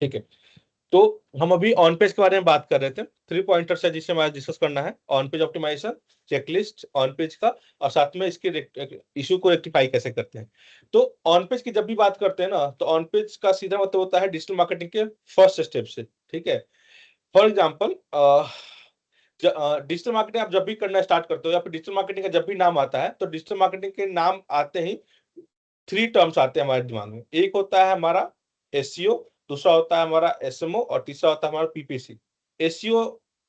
ठीक है, तो हम अभी ऑन पेज के बारे में बात कर रहे थे। 3 पॉइंटर्स है जिससे हमारा डिस्कस करना है, on page optimisation, checklist on page का, और साथ में इसके इशू को रेक्टिफाई कैसे करते हैं। तो ऑन पेज की जब भी बात करते हैं ना, तो ऑन पेज का सीधा मतलब होता है डिजिटल मार्केटिंग के फर्स्ट स्टेप से। ठीक है, फॉर एग्जाम्पल डिजिटल मार्केटिंग आप जब भी करना स्टार्ट करते हो, या फिर डिजिटल मार्केटिंग का जब भी नाम आता है, तो डिजिटल मार्केटिंग के नाम आते ही 3 टर्म्स आते हैं हमारे दिमाग में। एक होता है हमारा एसईओ, दूसरा होता है हमारा एसएमओ, और तीसरा होता है हमारा पीपीसी। एसईओ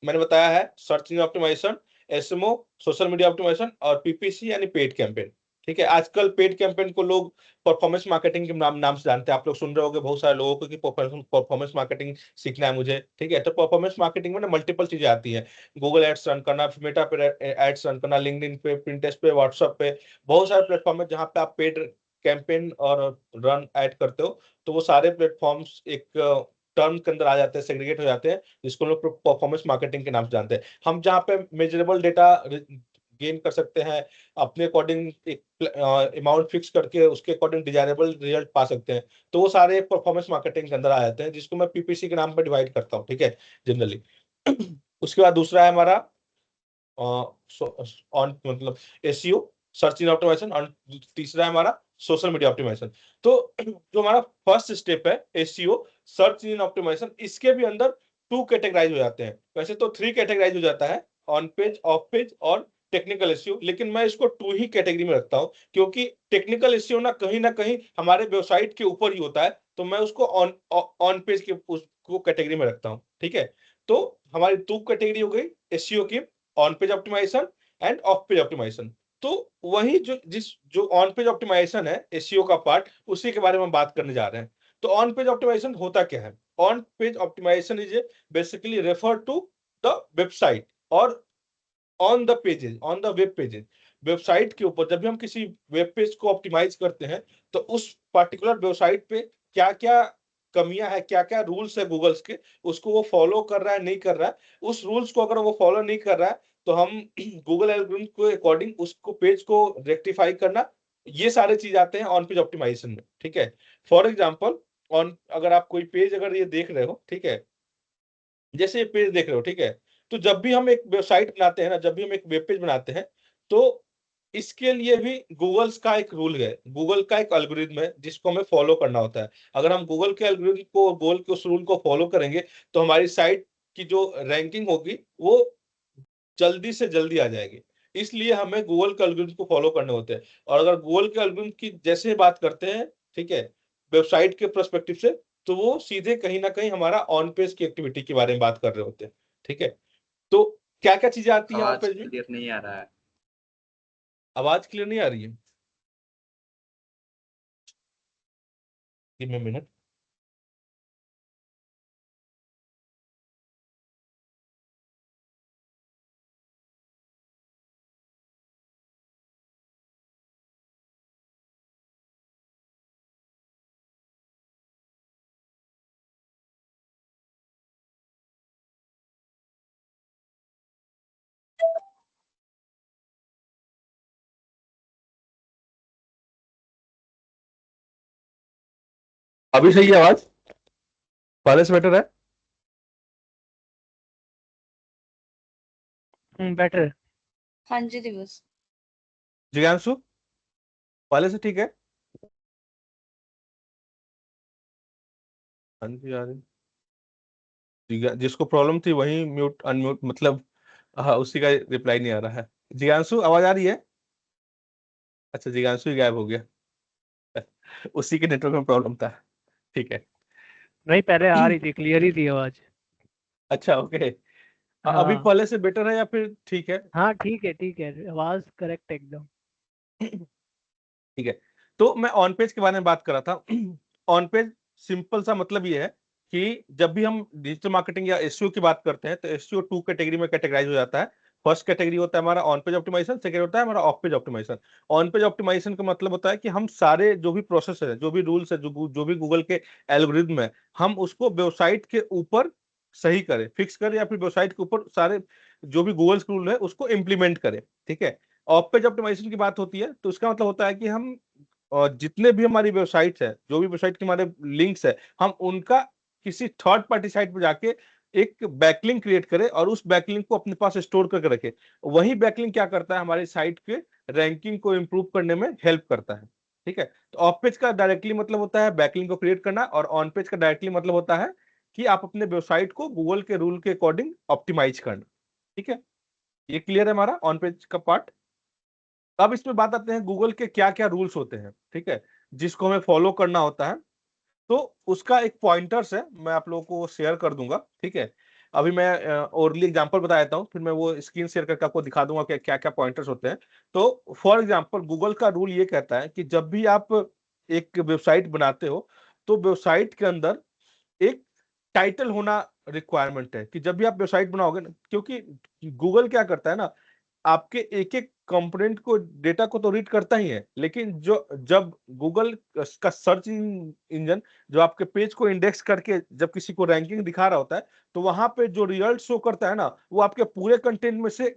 मैंने बताया है search engine optimisation, SMO social media optimisation, और पीपीसी यानी पेड कैंपेन। ठीक है, आजकल पेड कैंपेन को लोग परफॉर्मेंस मार्केटिंग के नाम से जानते हैं। आप लोग सुन रहे होंगे बहुत सारे लोगों को कि परफॉर्मेंस मार्केटिंग सीखना है मुझे। ठीक है, तो परफॉर्मेंस मार्केटिंग में ना मल्टीपल चीजें आती हैं। गूगल एड्स रन करना, मेटा पे एड्स रन करना, लिंक्डइन पे, पिंटरेस्ट पे, व्हाट्सएप पे, बहुत सारे प्लेटफॉर्म है जहाँ पे आप पेड कैंपेन और रन ऐड करते हो। तो वो सारे प्लेटफॉर्म्स एक टर्म के अंदर आ जाते हैं, सेग्रीगेट हो जाते हैं, जिसको लोग परफॉर्मेंस मार्केटिंग के नाम से जानते हैं। हम जहाँ पे मेजरेबल डेटा गेन कर सकते हैं, अपने अकॉर्डिंग एक अमाउंट फिक्स करके उसके अकॉर्डिंग डिजायरेबल रिजल्ट पा सकते हैं, तो वो सारे परफॉर्मेंस मार्केटिंग के अंदर आ जाते हैं, जिसको मैं पीपीसी के नाम पर डिवाइड करता हूँ। ठीक है, जनरली। उसके बाद दूसरा है हमारा ऑन मतलब एसईओ, सर्च इंजन ऑप्टिमाइजेशन, और तीसरा है हमारा सोशल मीडिया ऑप्टिमाइजेशन। तो जो हमारा फर्स्ट स्टेप है एसईओ, सर्च इंजन ऑप्टिमाइजेशन, इसके भी अंदर 2 कैटेगराइज हो जाते हैं। वैसे तो 3 कैटेगराइज हो जाता है, ऑन पेज, ऑफ पेज और टेक्निकल एसईओ, लेकिन मैं इसको 2 ही कैटेगरी में रखता हूं, क्योंकि टेक्निकल एसईओ ना कहीं हमारे वेबसाइट के ऊपर ही होता है, तो मैं उसको ऑन ऑन पेज के उसको कैटेगरी में रखता हूं। ठीक है, तो हमारी 2 कैटेगरी हो गई एसईओ की, on page optimisation and off page optimisation. तो वही जो ऑन पेज ऑप्टिमाइजेशन है एसईओ का पार्ट, उसी के बारे में बात करने जा रहे हैं। तो ऑन पेज ऑप्टिमाइजेशन होता क्या है? On page optimization is basically refer to the website और on the pages, on the web pages. Website के ऊपर जब भी हम किसी वेब पेज को ऑप्टिमाइज करते हैं, तो उस पर्टिकुलर वेबसाइट पे क्या क्या कमियां है, क्या क्या रूल्स है गूगल्स के, उसको वो फॉलो कर रहा है नहीं कर रहा है। उस रूल्स को अगर वो फॉलो नहीं कर रहा है, तो हम गूगल एल्गोरिथम के अकॉर्डिंग उसको पेज को रेक्टिफाई करना, ये सारे चीज आते हैं ऑन पेज ऑप्टिमाइजेशन में। ठीक है, फॉर एग्जाम्पल ऑन अगर आप कोई पेज अगर ये देख रहे हो, ठीक है, जैसे ये पेज देख रहे हो, ठीक है, तो जब भी हम एक वेबसाइट बनाते हैं ना, जब भी हम एक वेब पेज बनाते हैं, तो इसके लिए भी गूगल्स का एक रूल है, गूगल का एक एल्गोरिथम है जिसको हमें फॉलो करना होता है। अगर हम गूगल के एल्गोरिथम को, गूगल के उस रूल को फॉलो करेंगे, तो हमारी साइट की जो रैंकिंग होगी वो जल्दी से जल्दी आ जाएगी। इसलिए हमें गूगल के एल्गोरिथम को फॉलो करने होते हैं। और अगर गूगल के एल्गोरिथम की जैसे बात करते हैं, ठीक है, वेबसाइट के पर्सपेक्टिव से, तो वो सीधे कहीं ना कहीं हमारा ऑन पेज की एक्टिविटी के बारे में बात कर रहे होते हैं। ठीक है, तो क्या क्या चीजें आती हैं ऑन आवाज पेज में? क्लियर नहीं आ रहा है। आवाज क्लियर नहीं आ रही है? Give me minute. अभी सही है आवाज? पहले से बेटर है? बेटर। हाँ जी दिवस। जिज्ञांशु, पहले से ठीक है? हाँ जी, आ रही। जिसको प्रॉब्लम थी वही म्यूट अनम्यूट मतलब, हाँ, उसी का रिप्लाई नहीं आ रहा है। जिज्ञांशु, आवाज आ रही है? अच्छा, जिज्ञांशु ही गायब हो गया। उसी के नेटवर्क में प्रॉब्लम था। ठीक है। नहीं, पहले आ रही थी, क्लियर ही थी आवाज। अच्छा, ओके। अभी हाँ पहले से बेटर है या फिर ठीक है? हाँ, ठीक है, आवाज करेक्ट एकदम। ठीक है, तो मैं ऑन पेज के बारे में बात कर रहा था। ऑन पेज सिंपल सा मतलब ये है कि जब भी हम डिजिटल मार्केटिंग या एसईओ की बात करते हैं, तो एसईओ 2 कैटेगरी में कैटेगराइज हो जाता है। फर्स्ट कैटेगरी होता है हमारा ऑन पेज ऑप्टिमाइजेशन, सेकंड होता है हमारा off page optimisation. On page optimisation का मतलब होता है कि हम सारे जो भी प्रोसेस है, जो भी रूल्स है, जो भी गूगल के एल्गोरिथम है, हम उसको वेबसाइट के ऊपर सही करें, फिक्स करें, या फिर वेबसाइट के ऊपर सारे जो भी गूगल रूल है उसको इम्प्लीमेंट करें। ठीक है, ऑफ पेज ऑप्टिमाइजेशन की बात होती है, तो इसका मतलब होता है कि हम जितने भी हमारी वेबसाइट्स है, जो भी वेबसाइट के हमारे लिंक्स है, हम उनका किसी थर्ड पार्टी साइट पे जाके एक बैकलिंक क्रिएट करे और उस बैकलिंक को अपने पास स्टोर करके रखे। वही बैकलिंक क्या करता है, हमारी साइट के रैंकिंग को इंप्रूव करने में हेल्प करता है। ठीक है, तो ऑफ पेज का डायरेक्टली मतलब होता है बैकलिंक को क्रिएट करना, और ऑन पेज का डायरेक्टली मतलब होता है कि आप अपने वेबसाइट को गूगल के रूल के अकॉर्डिंग ऑप्टिमाइज करना। ठीक है, ये क्लियर है हमारा ऑन पेज का पार्ट। अब इसमें बात आते हैं गूगल के क्या क्या रूल्स होते हैं, ठीक है, जिसको हमें फॉलो करना होता है। तो उसका एक पॉइंटर्स है, मैं आप लोगों को शेयर कर दूंगा। ठीक है, अभी मैं ओरली एग्जांपल बता देता हूँ, फिर मैं वो स्क्रीन शेयर करके आपको दिखा दूंगा कि क्या क्या पॉइंटर्स होते हैं। तो फॉर एग्जांपल गूगल का रूल ये कहता है कि जब भी आप एक वेबसाइट बनाते हो तो वेबसाइट के अंदर एक टाइटल होना रिक्वायरमेंट है। कि जब भी आप वेबसाइट बनाओगे ना, क्योंकि गूगल क्या करता है ना, आपके एक एक कंपोनेंट को, डेटा को तो रीड करता ही है, लेकिन जो जब गूगल का सर्च इंजन जो आपके पेज को इंडेक्स करके जब किसी को रैंकिंग दिखा रहा होता है, तो वहां पे जो रिजल्ट शो करता है ना, वो आपके पूरे कंटेंट में से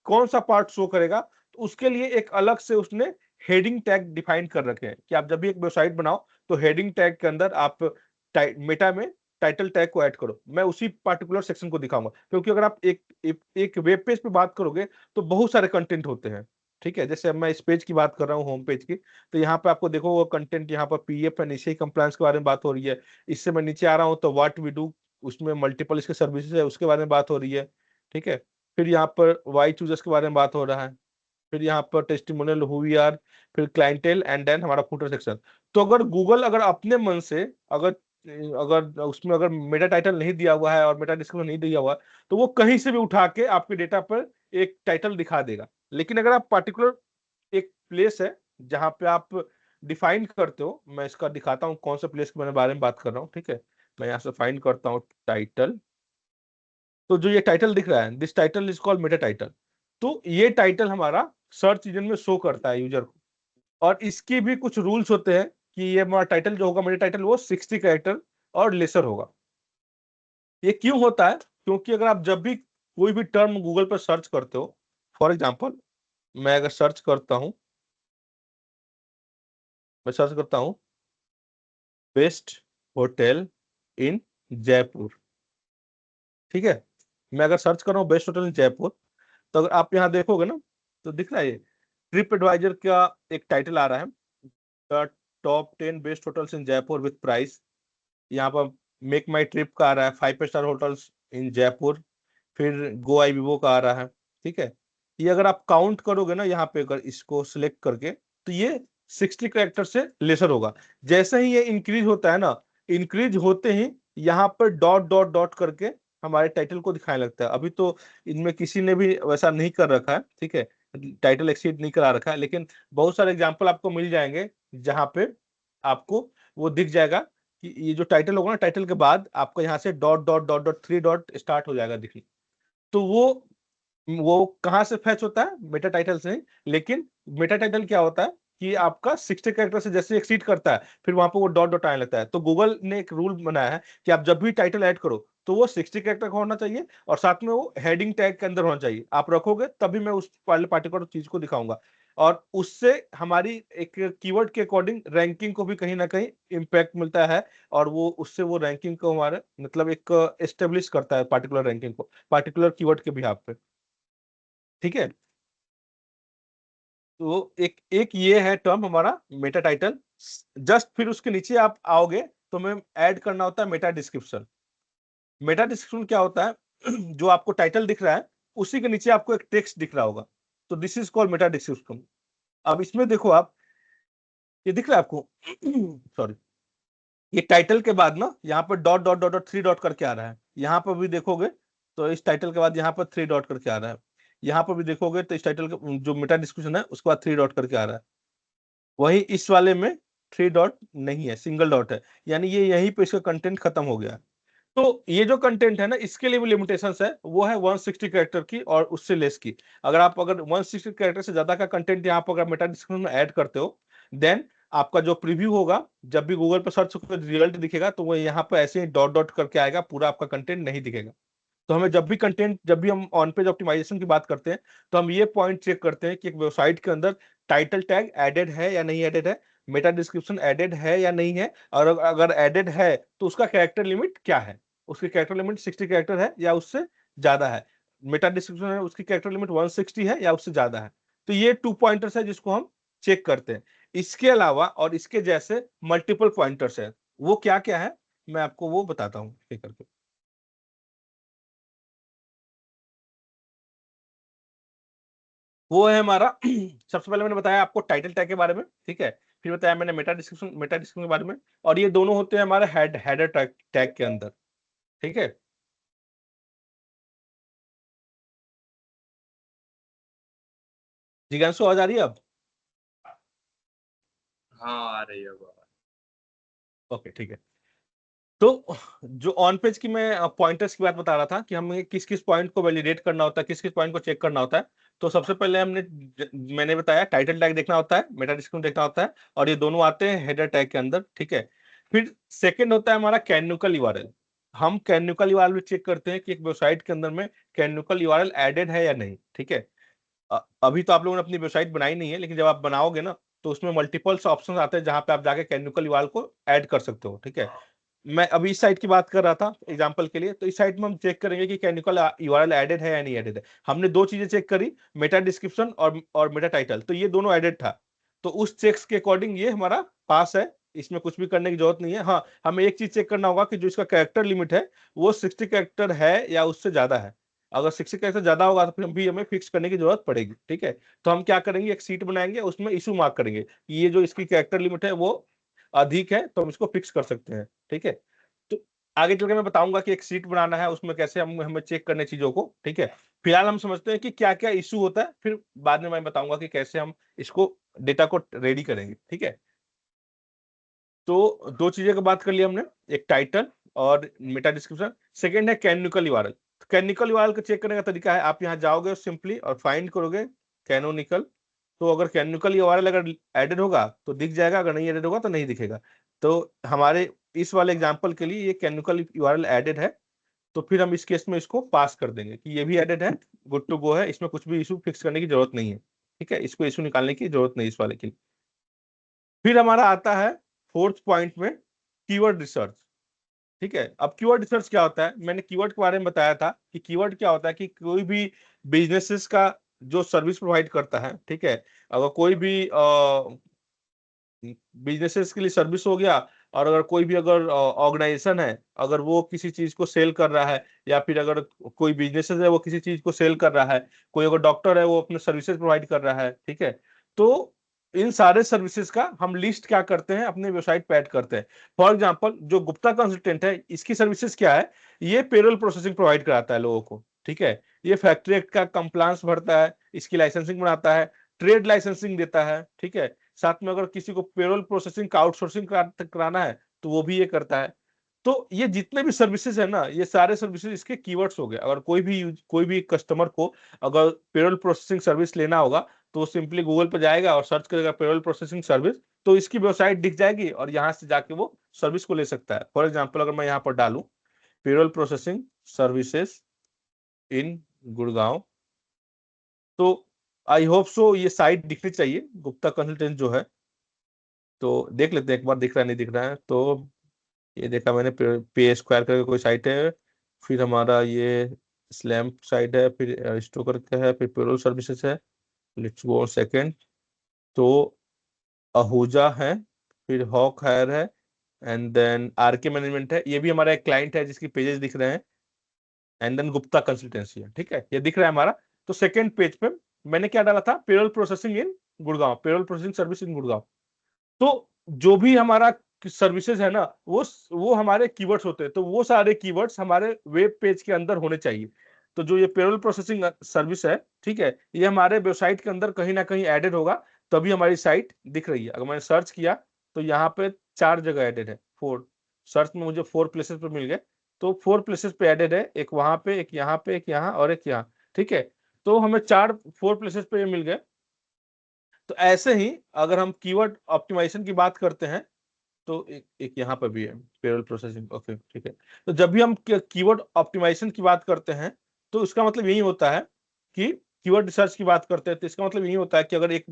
कौन सा पार्ट शो करेगा, तो उसके लिए एक अलग से उसने हेडिंग टैग डिफाइन कर रखे हैं। कि आप जब भी एक वेबसाइट बनाओ तो हेडिंग टैग के अंदर आप मेटा में टाइटल टैग को ऐड करो। मैं उसी पार्टिकुलर सेक्शन को दिखाऊंगा, क्योंकि अगर आप एक वेब पेज पे बात करोगे तो बहुत सारे कंटेंट होते हैं। ठीक है, जैसे अब मैं इस पेज की बात कर रहा हूँ, होम पेज की, तो यहाँ पे आपको देखो वो कंटेंट, यहाँ पर पीएफ है, नीचे ही कंप्लायंस के बारे में बात हो रही है। इससे मैं नीचे आ रहा हूँ तो व्हाट वी डू, उसमें मल्टीपल इसके सर्विसेज है, उसके बारे में बात हो रही है। ठीक है, फिर यहाँ पर वाई चूजर्स के बारे में बात हो रहा है, फिर यहाँ पर टेस्टिमोनियल, हु वी आर, फिर क्लाइंटेल, एंड देन हमारा फुटर सेक्शन। तो अगर गूगल अगर अपने मन से अगर अगर उसमें अगर मेटा टाइटल नहीं दिया हुआ है और मेटा डिस्क्रिप्शन नहीं दिया हुआ है, तो वो कहीं से भी उठा के आपके डेटा पर एक टाइटल दिखा देगा। लेकिन अगर आप पार्टिकुलर एक प्लेस है जहां पे आप डिफाइन करते हो, मैं इसका दिखाता हूँ कौन सा प्लेस के बारे में बात कर रहा हूँ। ठीक है, मैं यहाँ से फाइंड करता हूँ टाइटल। तो जो ये टाइटल दिख रहा है, this title is called Meta title. तो ये टाइटल हमारा सर्च इंजन में शो करता है यूजर को, और इसकी भी कुछ रूल्स होते हैं कि ये हमारा टाइटल जो होगा, मेटा टाइटल, वो 60 कैरेक्टर और लेसर होगा। ये क्यों होता है? क्योंकि अगर आप जब भी कोई भी टर्म गूगल पर सर्च करते हो, फॉर एग्जांपल मैं अगर सर्च करता हूं, मैं सर्च करता हूं बेस्ट होटल इन जयपुर। ठीक है, मैं अगर सर्च कर रहा हूँ बेस्ट होटल इन जयपुर, तो अगर आप यहाँ देखोगे ना, तो दिख रहा है ये ट्रिप एडवाइजर का एक टाइटल आ रहा है, the top 10 best hotels in Jaipur with price. यहाँ पर मेक माई ट्रिप का आ रहा है, 5 स्टार होटल्स इन जयपुर, फिर गो आई विवो का आ रहा है। ठीक है, ये अगर आप काउंट करोगे ना, यहाँ पे अगर इसको सिलेक्ट करके, तो ये 60 कैरेक्टर से लेसर होगा। जैसे ही ये इंक्रीज होता है ना, इंक्रीज होते ही यहाँ पर डॉट डॉट डॉट करके हमारे टाइटल को दिखाने लगता है। अभी तो इनमें किसी ने भी वैसा नहीं कर रखा है, ठीक है, टाइटल एक्सीड नहीं करा रखा है, लेकिन बहुत सारे एग्जाम्पल आपको मिल जाएंगे जहां पे आपको वो दिख जाएगा कि ये जो टाइटल होगा ना, टाइटल के बाद आपको यहाँ से dot dot dot dot 3 dot start हो जाएगा दिखना। तो वो कहाँ से फैच होता है? मेटा टाइटल से। लेकिन मेटा टाइटल क्या होता है कि आपका 60 कैरेक्टर से जैसे एक्सीड करता है, फिर वहां पर वो डॉट डॉट आने लगता है। तो गूगल ने एक रूल बनाया है कि आप जब भी टाइटल ऐड करो तो वो 60 कैरेक्टर का होना चाहिए, और साथ में वो हेडिंग टैग के अंदर होना चाहिए। आप रखोगे तभी मैं उस वाले पार्टिकुलर चीज को दिखाऊंगा, और उससे हमारी एक कीवर्ड के अकॉर्डिंग रैंकिंग को भी कहीं ना कहीं इम्पैक्ट मिलता है, और वो उससे वो रैंकिंग को हमारे मतलब एक एस्टेब्लिश करता है पार्टिकुलर रैंकिंग को पार्टिकुलर कीवर्ड के बिहाफ पे। ठीक है, तो एक एक ये है टर्म हमारा मेटा टाइटल। जस्ट फिर उसके नीचे आप आओगे तो मैं ऐड करना होता है मेटा डिस्क्रिप्शन। मेटा डिस्क्रिप्शन क्या होता है? जो आपको टाइटल दिख रहा है उसी के नीचे आपको एक टेक्स्ट दिख रहा होगा, तो this is called Meta description. अब इसमें देखो आप, ये दिख रहा है आपको? सॉरी, ये टाइटल के बाद ना यहाँ पर dot dot dot dot 3 dot करके आ रहा है। यहाँ पर भी देखोगे तो इस टाइटल के बाद यहाँ पर 3 डॉट करके आ रहा है। यहाँ पर भी देखोगे तो इस टाइटल का जो मेटा डिस्क्रिप्शन है उसके बाद 3 डॉट करके आ रहा है। वही इस वाले में 3 डॉट नहीं है, सिंगल डॉट है, यानी ये यहीं पे इसका कंटेंट खत्म हो गया। तो ये जो कंटेंट है ना, इसके लिए भी लिमिटेशंस है, वो है 160 कैरेक्टर की और उससे लेस की। अगर 160 कैरेक्टर से ज्यादा का कंटेंट यहाँ पर अगर मेटा डिस्क्रिप्शन में ऐड करते हो, देन आपका जो प्रीव्यू होगा, जब भी गूगल पर सर्च रिजल्ट दिखेगा तो वो यहाँ पर ऐसे ही डॉट डॉट करके आएगा, पूरा आपका कंटेंट नहीं दिखेगा। तो हमें जब भी हम ऑन पेज ऑप्टिमाइजेशन की बात करते हैं, तो हम ये पॉइंट चेक करते हैं कि एक वेबसाइट के अंदर टाइटल टैग एडेड है या नहीं एडेड है। मेटा डिस्क्रिप्शन एडेड है या नहीं है, और अगर एडेड है तो उसका कैरेक्टर लिमिट क्या है, उसकी कैरेक्टर लिमिट 60 कैरेक्टर है या उससे ज्यादा है, मेटा डिस्क्रिप्शन है उसकी कैरेक्टर लिमिट 160 है या उससे ज्यादा है। तो ये 2 पॉइंटर्स है जिसको हम चेक करते हैं। इसके अलावा और इसके जैसे मल्टीपल पॉइंटर्स है, वो क्या क्या है मैं आपको वो बताता हूँ एक करके। वो है हमारा सबसे पहले मैंने बताया आपको टाइटल टैग के बारे में, ठीक है, फिर बताया मैंने मेटा डिस्क्रिप्शन के बारे में, और ये दोनों होते हैं हमारे हेडर टैग के अंदर, ठीक है। जिज्ञासु आवाज आ रही है अब? हाँ आ रही है बाबा। ओके ठीक है। तो जो ऑन पेज की मैं पॉइंटर्स की बात बता रहा था कि हमें किस किस पॉइंट को वैलिडेट करना होता है, किस किस पॉइंट को चेक करना होता है। तो सबसे पहले मैंने बताया टाइटल टैग देखना होता है, मेटा डिस्क्रिप्शन देखना होता है, और ये दोनों आते हैं हेडर टैग के अंदर, ठीक है। फिर सेकंड होता है हमारा कैनोनिकल यूआरएल। हम कैनोनिकल यूआरएल चेक करते हैं कि एक वेबसाइट के अंदर में कैनोनिकल यूआरएल एडेड है या नहीं, ठीक है। अभी तो आप लोगों ने अपनी वेबसाइट बनाई नहीं है, लेकिन जब आप बनाओगे ना तो उसमें मल्टीपल्स ऑप्शन आते हैं जहां पे आप जाके कैनोनिकल यूआरएल को ऐड कर सकते हो, ठीक है। मैं अभी इस साइट की बात कर रहा था एग्जांपल के लिए, तो इस साइट में हम चेक करेंगे कि कैनोनिकल यूआरएल एडेड है या नहीं एडेड है। हमने दो चीजें चेक करी, मेटा डिस्क्रिप्शन और मेटा टाइटल, तो ये दोनों एडेड था, तो उस चेक्स के अकॉर्डिंग ये हमारा पास है, इसमें कुछ भी करने की जरूरत नहीं है। हाँ, हमें एक चीज चेक करना होगा कि जो इसका कैरेक्टर लिमिट है वो 60 कैरेक्टर है या उससे ज्यादा है। अगर 60 कैरेक्टर ज्यादा होगा तो फिर भी हमें फिक्स करने की जरूरत पड़ेगी, ठीक है। तो हम क्या करेंगे, एक सीट बनाएंगे, उसमें इशू मार्क करेंगे कि ये जो इसकी कैरेक्टर लिमिट है वो अधिक है, तो हम इसको फिक्स कर सकते हैं, ठीक है। तो आगे चल के मैं बताऊंगा कि एक सीट बनाना है उसमें कैसे हमें चेक करने चीजों को, ठीक है। फिलहाल हम समझते हैं कि क्या क्या इशू होता है, फिर बाद में मैं बताऊंगा कि कैसे हम इसको डेटा को रेडी करेंगे, ठीक है। तो दो चीजें की बात कर लिया हमने, एक टाइटल और मेटा डिस्क्रिप्शन। सेकंड है कैनोनिकल यूआरएल। कैनोनिकल यूआरएल को चेक करने का तरीका है, आप यहाँ जाओगे सिंपली और फाइंड करोगे कैनोनिकल, तो अगर कैनोनिकल यूआरएल अगर एडेड होगा तो दिख जाएगा, अगर नहीं एडेड होगा तो नहीं दिखेगा। तो हमारे इस वाले एग्जांपल के लिए ये कैनोनिकल यूआरएल एडेड है, तो फिर हम इस केस में इसको पास कर देंगे कि ये भी एडेड है, गुड टू गो है, इसमें कुछ भी इशू फिक्स करने की जरूरत नहीं है, ठीक है, इसको इशू निकालने की जरूरत नहीं इस वाले की। फिर हमारा आता है फोर्थ पॉइंट में कीवर्ड रिसर्च, ठीक है। अब कीवर्ड रिसर्च क्या होता है, मैंने कीवर्ड के बारे में बताया था कि कीवर्ड क्या होता है कि कोई भी बिजनेसेस का जो सर्विस प्रोवाइड करता है, ठीक है, अगर कोई भी बिजनेसेस के लिए सर्विस हो गया, और अगर कोई भी अगर ऑर्गेनाइजेशन है, अगर वो किसी चीज को सेल कर रहा है, या फिर अगर कोई बिजनेसेस है वो किसी चीज को सेल कर रहा है, कोई अगर डॉक्टर है वो अपने सर्विसेज प्रोवाइड कर रहा है, ठीक है। तो इन सारे सर्विसेज का हम लिस्ट क्या करते हैं, अपने वेबसाइट पे ऐड करते हैं। फॉर एग्जांपल जो गुप्ता कंसल्टेंट है, इसकी सर्विसेज क्या है, ये पेरोल प्रोसेसिंग प्रोवाइड कराता है लोगों को, ठीक है। ये फैक्ट्री एक्ट का कंप्लायंस भरता है, इसकी लाइसेंसिंग बनाता है, ट्रेड लाइसेंसिंग देता है, ठीक है। साथ में अगर किसी को पेरोल प्रोसेसिंग का आउटसोर्सिंग कराना है तो वो भी ये करता है। तो ये जितने भी सर्विसेज है ना, ये सारे सर्विसेज इसके कीवर्ड्स हो गए। अगर कोई भी कस्टमर को अगर पेरोल प्रोसेसिंग सर्विस लेना होगा तो वो सिंपली गूगल पर जाएगा और सर्च करेगा पेरोल प्रोसेसिंग सर्विस, तो इसकी वेबसाइट दिख जाएगी और यहाँ से जाके वो सर्विस को ले सकता है। फॉर एग्जाम्पल अगर मैं यहाँ पर डालू payroll processing services in Gurgaon, तो आई होप सो ये साइट दिखनी चाहिए, गुप्ता कंसल्टेंट जो है। तो देख लेते हैं एक बार, दिख रहा है नहीं दिख रहा है। तो ये देखा मैंने, पे स्क्वायर करके कोई साइट है, फिर हमारा ये स्लैम्प साइट है, फिर अरिस्टो करके है, फिर पेरोल सर्विसेज है, लेट्स गो सेकंड। तो अहूजा है, फिर हॉक हायर है, एंड देन आरके मैनेजमेंट है, ये भी हमारा एक क्लाइंट है जिसकी पेजेस दिख रहे हैं, एंड देन गुप्ता कंसल्टेंसी है, ठीक है, ये दिख रहा है हमारा। तो सेकंड पेज पे मैंने क्या डाला था, payroll processing in Gurgaon, payroll processing service in Gurgaon. तो जो भी हमारा सर्विसेज है ना, वो हमारे कीवर्ड्स होते हैं, तो वो सारे कीवर्ड्स हमारे वेब पेज के अंदर होने चाहिए। तो जो ये पेरोल प्रोसेसिंग सर्विस है, ठीक है, ये हमारे वेबसाइट के अंदर कहीं ना कहीं एडेड होगा, तभी हमारी साइट दिख रही है। अगर मैंने सर्च किया तो यहाँ पे 4 जगह एडेड है, 4 सर्च में मुझे 4 प्लेसेस पे मिल गए। तो 4 प्लेसेस पे एडेड है, एक वहां पे, एक यहाँ पे, एक यहाँ और एक यहाँ, ठीक है। तो हमें 4 प्लेसेस पे मिल गए। तो ऐसे ही अगर हम कीवर्ड ऑप्टिमाइजेशन की बात करते हैं तो एक यहाँ पर भी है पेरोल प्रोसेसिंग, ओके ठीक है। तो जब भी हम कीवर्ड ऑप्टिमाइजेशन की बात करते हैं तो इसका मतलब यही होता है कि कीवर्ड रिसर्च की बात करते हैं तो इसका मतलब यही होता है कि अगर एक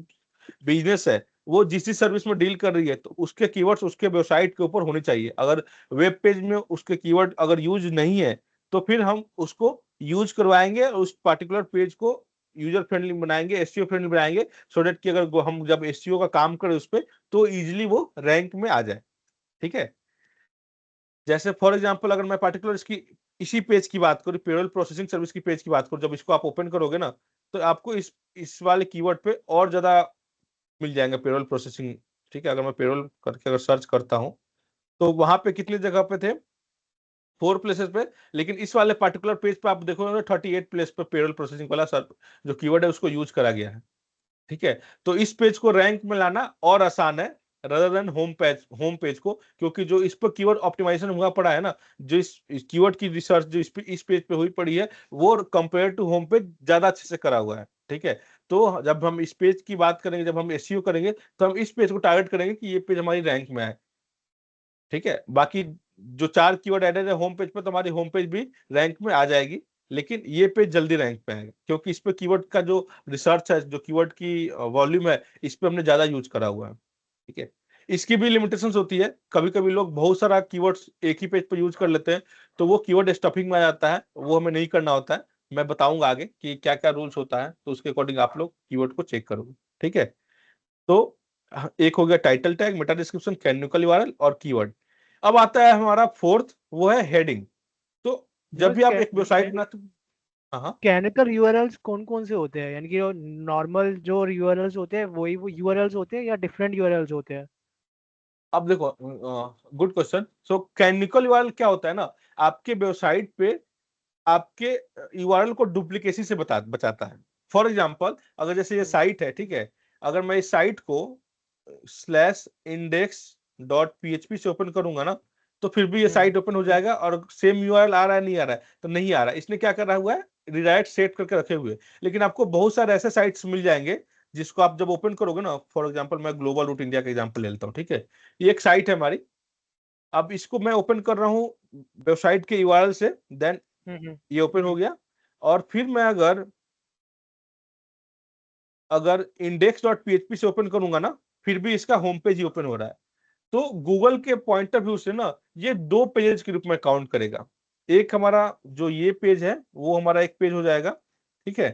बिजनेस है वो जिस सर्विस में डील कर रही है तो उसके कीवर्ड्स उसके वेबसाइट के ऊपर होने चाहिए। अगर वेब पेज में उसके कीवर्ड अगर यूज नहीं है तो फिर हम उसको यूज करवाएंगे और उस पार्टिकुलर पेज को यूजर फ्रेंडली बनाएंगे, एसईओ फ्रेंडली बनाएंगे, सो डेट कि अगर हम जब एसईओ का काम करें उस पर तो इजिली वो रैंक में आ जाए। ठीक है, जैसे फॉर एग्जांपल अगर मैं पार्टिकुलर इसकी इसी पेज की बात करूं, पेरोल प्रोसेसिंग सर्विस की पेज की बात करूं, जब इसको आप ओपन करोगे ना तो आपको इस वाले कीवर्ड पे और ज्यादा मिल जाएंगे, पेरोल प्रोसेसिंग। ठीक है, अगर मैं पेरोल करके अगर सर्च करता हूं तो वहां पे कितनी जगह पे थे, 4 प्लेसेस पे, लेकिन इस वाले पार्टिकुलर पेज पे आप देखोगे 38 प्लेस पे पेरोल प्रोसेसिंग वाला सर जो कीवर्ड है उसको यूज करा गया है। ठीक है, तो इस पेज को रैंक में लाना और आसान है रदर देन होम पेज को, क्योंकि जो इस पर कीवर्ड ऑप्टिमाइजेशन हुआ पड़ा है ना, जो इस कीवर्ड की रिसर्च जो इस पेज पे हुई पड़ी है वो कंपेयर टू होम पेज ज्यादा अच्छे से करा हुआ है। ठीक है, तो जब हम इस पेज की बात करेंगे, जब हम एसईओ करेंगे तो हम इस पेज को टारगेट करेंगे कि ये पेज हमारी रैंक में आए। ठीक है, बाकी जो 4 कीवर्ड एडेड है होम पेज पे तो हमारी होम पेज भी रैंक में आ जाएगी, लेकिन ये पेज जल्दी रैंक पे आएगा क्योंकि इस पे कीवर्ड का जो रिसर्च है, जो कीवर्ड की वॉल्यूम है, इस पे हमने ज्यादा यूज करा हुआ है। ठीक है, इसकी भी लिमिटेशंस होती है, कभी कभी लोग बहुत सारा कीवर्ड्स एक ही पेज पे यूज कर लेते हैं तो वो कीवर्ड स्टफिंग में आ जाता है, वो हमें नहीं करना होता है। मैं बताऊंगा आगे कि क्या क्या रूल्स होता है, तो उसके अकॉर्डिंग आप लोग कीवर्ड को चेक करोगे। ठीक है, तो एक हो गया title tag, meta description, canonical URL और कीवर्ड। अब आता है हमारा फोर्थ, वो है हेडिंग। तो जब बस भी आप एक वेबसाइट बनाते, हाँ हाँ, कैनिकल यूआरएल्स कौन कौन से होते हैं, यानी कि जो नॉर्मल जो यूआरएल्स होते हैं वही वो यूआरएल्स होते हैं या डिफरेंट यूआरएल्स होते हैं? अब देखो, गुड क्वेश्चन। सो कैनोनिकल यूआरएल क्या होता है ना, आपके वेबसाइट पे आपके यूआरएल को डुप्लीकेसी से बचाता है। फॉर एग्जांपल अगर जैसे ये साइट है, ठीक है, अगर मैं इस साइट को /index.php से ओपन करूंगा ना तो फिर भी ये साइट ओपन हो जाएगा और सेम यूआरएल आ रहा है, नहीं आ रहा है, तो नहीं आ रहा है। इसने क्या कर रहा हुआ है, रिडायरेक्ट सेट करके रखे हुए। लेकिन आपको बहुत सारे ऐसे साइट्स मिल जाएंगे जिसको आप जब ओपन करोगे ना, फॉर एग्जांपल मैं ग्लोबल रूट इंडिया का एग्जांपल ले लेता हूँ। ठीक है, ये एक साइट है हमारी, अब इसको मैं ओपन कर रहा हूँ वेबसाइट के यूआरएल से, देन हम्म। ये ओपन हो गया। और फिर मैं अगर अगर index.php से ओपन करूंगा ना, फिर भी इसका होम पेज ही ओपन हो रहा है। तो गूगल के पॉइंट ऑफ व्यू से ना ये 2 पेजेस के रूप में काउंट करेगा। एक हमारा जो ये पेज है वो हमारा एक पेज हो जाएगा। ठीक है,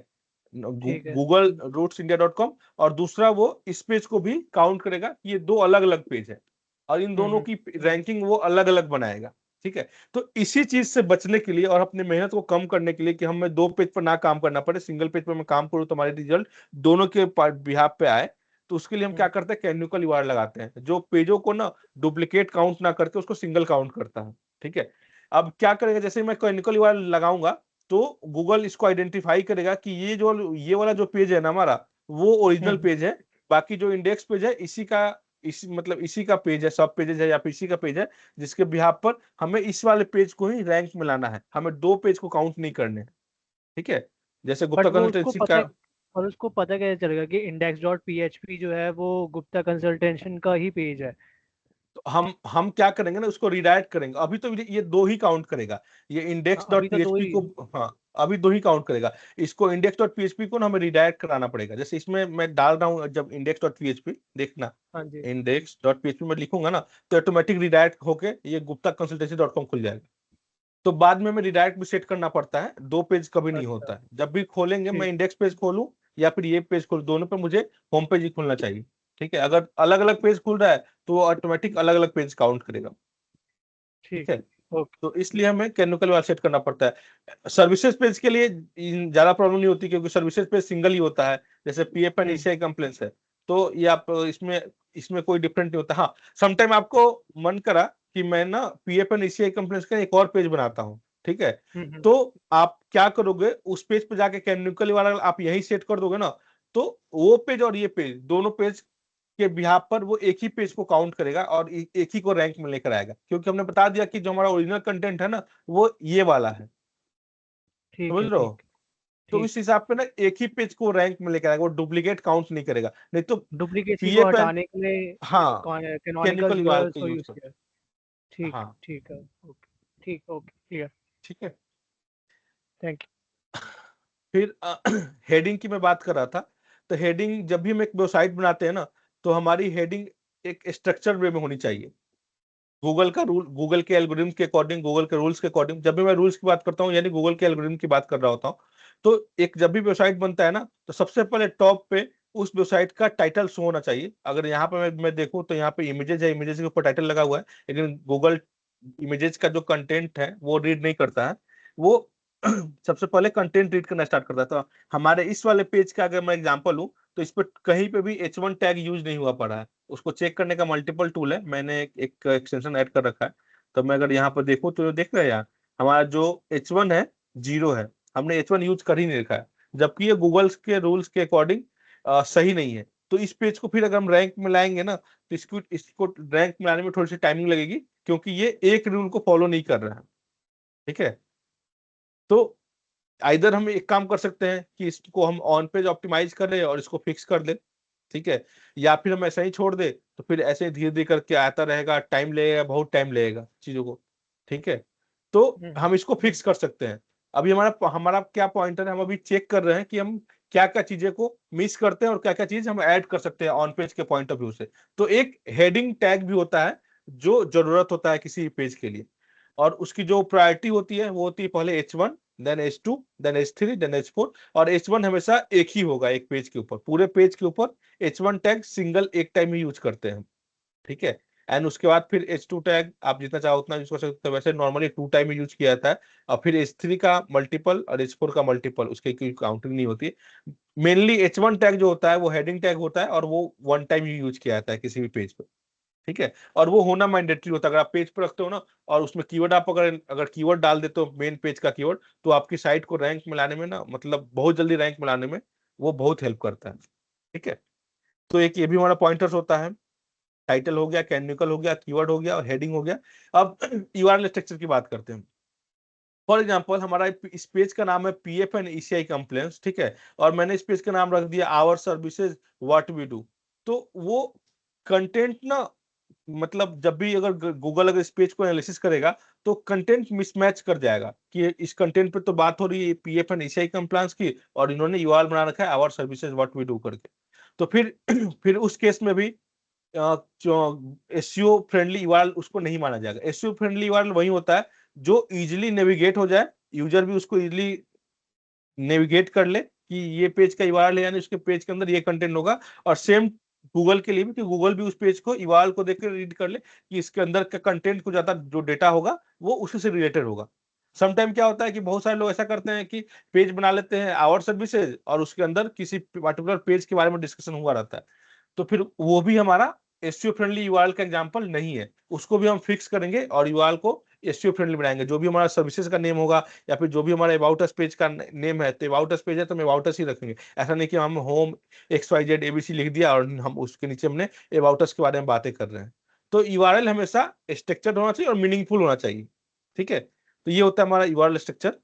ठीक है। google.rootsindia.com, और दूसरा वो इस पेज को भी काउंट करेगा, ये 2 अलग अलग पेज है और इन दोनों हम्म। की रैंकिंग वो अलग अलग बनाएगा। ठीक है, तो इसी चीज से बचने के लिए और अपनी मेहनत को कम करने के लिए कि हमें 2 पेज पर ना काम करना पड़े, सिंगल पेज पर मैं काम करूं तो हमारे रिजल्ट दोनों के बिहाफ पे आए, तो उसके लिए हम क्या करते हैं, कैनोनिकल यूआरएल लगाते हैं जो पेजों को ना डुप्लीकेट काउंट ना करके उसको सिंगल काउंट करता है। ठीक है, अब क्या करेगा, जैसे मैं कैनोनिकल यूआरएल लगाऊंगा तो गूगल इसको आइडेंटिफाई करेगा कि ये वाला जो पेज है ना हमारा, वो ओरिजिनल हम्म। पेज है। बाकी जो इंडेक्स पेज है इसी का पेज है, सब पेजेस है या फिर इसी का पेज है जिसके बिहाफ पर हमें इस वाले पेज को ही रैंक में लाना है, हमें 2 पेज को काउंट नहीं करने हैं। ठीक है, जैसे बट गुप्ता वो उसको कंसल्टेंसी पता का, और उसको पता कैसे चलेगा कि इंडेक्स डॉट पीएचपी जो है वो गुप्ता कंसल्टेशन का ही पेज है? तो हम क्या करेंगे ना, उसको रिडायरेक्ट करेंगे। अभी तो ये 2 ही काउंट करेगा, ये हाँ, अभी तो दो index.php ही। को। हाँ, अभी 2 ही काउंट करेगा। इसको index.php को ना हमें रिडायरेक्ट कराना पड़ेगा। जैसे इसमें मैं डाल रहा हूँ जब index.php, देखना हाँ जी। index.php में लिखूंगा ना तो ऑटोमेटिक रिडायरेक्ट होके ये गुप्ता कंसल्टेंसी.com खुल जाएगा। तो बाद में हमें रिडायरेक्ट भी सेट करना पड़ता है, 2 पेज कभी नहीं अच्छा। होता है। जब भी खोलेंगे, मैं ठीक। इंडेक्स पेज खोलूं या फिर ये पेज खोलूं, दोनों पे मुझे होम पेज ही खुलना चाहिए। ठीक है, अगर अलग अलग पेज खुल रहा है तो वो ऑटोमेटिक अलग अलग पेज काउंट करेगा। ठीक ठीक। है, ओके। तो इसलिए हमें कैनोनिकल वाला सेट करना पड़ता है। सर्विसेज पेज के लिए ज्यादा प्रॉब्लम नहीं होती क्योंकि सर्विसेज पेज सिंगल ही होता है, जैसे पीएफ एंड ईसीआई कंप्लेंट्स है। तो ये आप इसमें इसमें कोई डिफरेंट नहीं होता। हाँ, समटाइम आपको मन करा कि मैं ना पीएफ एंड ईसीआई कंप्लेंट्स का एक और पेज बनाता हूँ। ठीक है, हम्म। तो आप क्या करोगे, उस पेज पे जाके कैनोनिकल वाला आप यही सेट कर दोगे ना, तो वो पेज और ये पेज, दोनों पेज के बिहाफ पर वो एक ही पेज को काउंट करेगा और एक ही को रैंक में लेकर आएगा, क्योंकि हमने बता दिया कि जो हमारा ओरिजिनल कंटेंट है ना वो ये वाला है। ठीक समझ है। रहे ठीक। हो, तो ठीक। इस हिसाब पे ना एक ही पेज को रैंक में लेकर आएगा, वो डुप्लीकेट काउंट नहीं करेगा, नहीं तो डुप्लीकेसी को पीएफ एंड, हटाने के लिए हाँ, कैनोनिकल कैनोनिकल यूआरएल यूआरएल्स का को यूज यूज कर, किया। ठीक। हाँ, ठीक है। ओके। ठीक। Okay, clear. ठीक है। थैंक फिर हेडिंग की मैं बात कर रहा था, तो हेडिंग जब भी हम एक वेबसाइट बनाते हैं ना तो हमारी हेडिंग एक स्ट्रक्चर वे में होनी चाहिए, गूगल का रूल, गूगल के एल्गोरिथम के अकॉर्डिंग, गूगल के रूल्स के अकॉर्डिंग। जब भी मैं रूल्स की बात करता हूँ यानी गूगल के एल्गोरिथम की बात कर रहा होता हूँ, तो एक जब भी वेबसाइट बनता है ना, तो सबसे पहले टॉप पे उस वेबसाइट का टाइटल शो होना चाहिए। अगर यहाँ पे मैं देखूँ तो यहाँ पे इमेजेस है, इमेजेस के ऊपर टाइटल लगा हुआ है, लेकिन गूगल इमेजेस का जो कंटेंट है वो रीड नहीं करता है, वो सबसे पहले कंटेंट रीड करना स्टार्ट करता है। तो हमारे इस वाले पेज का अगर मैं एग्जांपल लूं, तो इस पर कहीं पे भी H1 टैग यूज नहीं हुआ पड़ा है। उसको चेक करने का मल्टीपल टूल है, मैंने एक एक्सटेंशन ऐड कर रखा है। तो मैं अगर यहाँ पर देखूं तो देख रहे हैं यार, हमारा जो H1 है 0 है, हमने H1 यूज कर ही नहीं रखा है, जबकि ये गूगल के रूल्स के अकॉर्डिंग सही नहीं है। तो इस पेज को फिर अगर हम रैंक में लाएंगे ना, तो इसको इसको रैंक में लाने में थोड़ी सी टाइमिंग लगेगी, क्योंकि ये एक रूल को फॉलो नहीं कर रहा है। ठीक है, तो आइदर हम एक काम कर सकते हैं कि इसको हम ऑन पेज ऑप्टिमाइज कर ले और इसको फिक्स कर दे, ठीक है, या फिर हम ऐसा ही छोड़ दे, तो फिर ऐसे धीरे धीरे करके आता रहेगा, टाइम लगेगा, बहुत टाइम लगेगा चीजों को। ठीक है, तो हम इसको फिक्स कर सकते हैं। अभी हमारा हमारा क्या पॉइंटर है, हम अभी चेक कर रहे हैं कि हम क्या क्या चीजें को मिस करते हैं और क्या क्या चीज हम ऐड कर सकते हैं ऑन पेज के पॉइंट ऑफ व्यू से। तो एक हेडिंग टैग भी होता है जो जरूरत होता है किसी पेज के लिए, और उसकी जो प्रायोरिटी होती है वो होती है पहले H1, then H2, then H3, then H4। और H1 हमेशा एक ही होगा एक पेज के ऊपर, पूरे पेज के ऊपर H1 टैग सिंगल एक टाइम ही यूज करते हैं। ठीक है, एंड उसके बाद फिर H2 टैग आप जितना चाहो उतना यूज कर सकते हो, वैसे नॉर्मली 2 टाइम ही यूज किया जाता है। और फिर H3 का मल्टीपल और H4 का मल्टीपल, उसकी कोई काउंटिंग नहीं होती। मेनली H1 टैग जो होता है वो हेडिंग टैग होता है, और वो 1 टाइम ही यूज किया जाता है किसी भी पेज पे। ठीक है, और वो होना मैंडेटरी होता है। अगर आप पेज पर रखते हो ना, और उसमें कीवर्ड आप अगर कीवर्ड डाल देते हो मेन पेज का कीवर्ड, तो आपकी साइट को रैंक में लाने में ना, मतलब बहुत जल्दी रैंक में लाने में वो बहुत हेल्प करता है। ठीक है, तो एक ये भी हमारा पॉइंटर्स होता है। टाइटल हो गया, कैनोनिकल हो गया, कीवर्ड हो गया और हेडिंग हो गया। अब यूआरएल स्ट्रक्चर की बात करते हैं। फॉर एग्जाम्पल हमारा इस पेज का नाम है PF एंड ECI कंप्लेंट्स, ठीक है, और मैंने इस पेज का नाम रख दिया our services what we do. तो वो कंटेंट ना, मतलब जब भी अगर गूगल अगर इस पेज को एनालिसिस करेगा, तो कंटेंट मिसमैच कर जाएगा कि इस कंटेंट पे तो बात हो रही है PF एंड ECI कंप्लायंस की, और इन्होंने यूआरएल बना रखा है our services what we do करके। तो फिर फिर उस केस में भी एसईओ फ्रेंडली यूआरएल उसको नहीं माना जाएगा। एसईओ फ्रेंडली यूआरएल वही होता है जो इजीली नेविगेट हो जाए, यूजर भी उसको इजीली नेविगेट कर ले कि ये पेज का यूआरएल है, यानी उसके पेज के अंदर ये कंटेंट होगा। और सेम गूगल के लिए भी, कि गूगल भी उस पेज को यूआरएल को देख कर रीड कर ले कि इसके अंदर का कंटेंट को ज्यादा जो डेटा होगा वो उसी से रिलेटेड होगा। समटाइम क्या होता है कि बहुत सारे लोग ऐसा करते हैं कि पेज बना लेते हैं आवर सर्विसेज, और उसके अंदर किसी पर्टिकुलर पेज के बारे में डिस्कशन हुआ रहता है, तो फिर वो भी हमारा एसईओ फ्रेंडली यूआरएल का एग्जांपल नहीं है। उसको भी हम फिक्स करेंगे और यूआरएल को एसईओ फ्रेंडली बनाएंगे। जो भी हमारा सर्विसेज का नेम होगा, या फिर जो भी हमारा अबाउट अस पेज का नेम है, तो अबाउट अस पेज है तो हम अबाउट अस ही रखेंगे। ऐसा नहीं कि हम होम XYZ ABC लिख दिया और हम उसके नीचे हमने अबाउट अस के बारे में बातें कर रहे हैं। तो यूआरएल हमेशा स्ट्रक्चर्ड होना चाहिए और मीनिंगफुल होना चाहिए। ठीक है, तो ये होता है हमारा यूआरएल स्ट्रक्चर।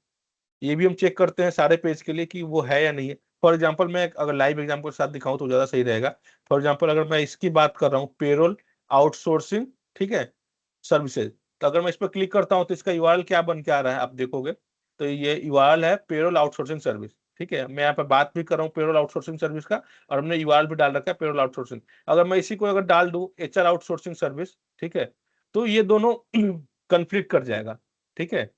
ये भी हम चेक करते हैं सारे पेज के लिए कि वो है या नहीं है। फॉर एग्जाम्पल मैं अगर लाइव एग्जाम्पल के साथ दिखाऊं तो ज्यादा सही रहेगा। फॉर एग्जाम्पल अगर मैं इसकी बात कर रहा हूँ, पेरोल आउटसोर्सिंग, ठीक है, सर्विसेज, तो अगर मैं इस पर क्लिक करता हूं तो इसका यूआरएल क्या बन के आ रहा है आप देखोगे, तो ये यूआरएल है पेरोल आउटसोर्सिंग सर्विस। ठीक है, मैं यहाँ पे बात भी कर रहा हूँ पेरोल आउटसोर्सिंग सर्विस का, और हमने यूआरएल भी डाल रखा है पेरोल आउटसोर्सिंग। अगर मैं इसी को अगर डाल दूं HR आउटसोर्सिंग सर्विस, ठीक है, तो ये दोनों कंफ्लिक्ट कर जाएगा। ठीक है,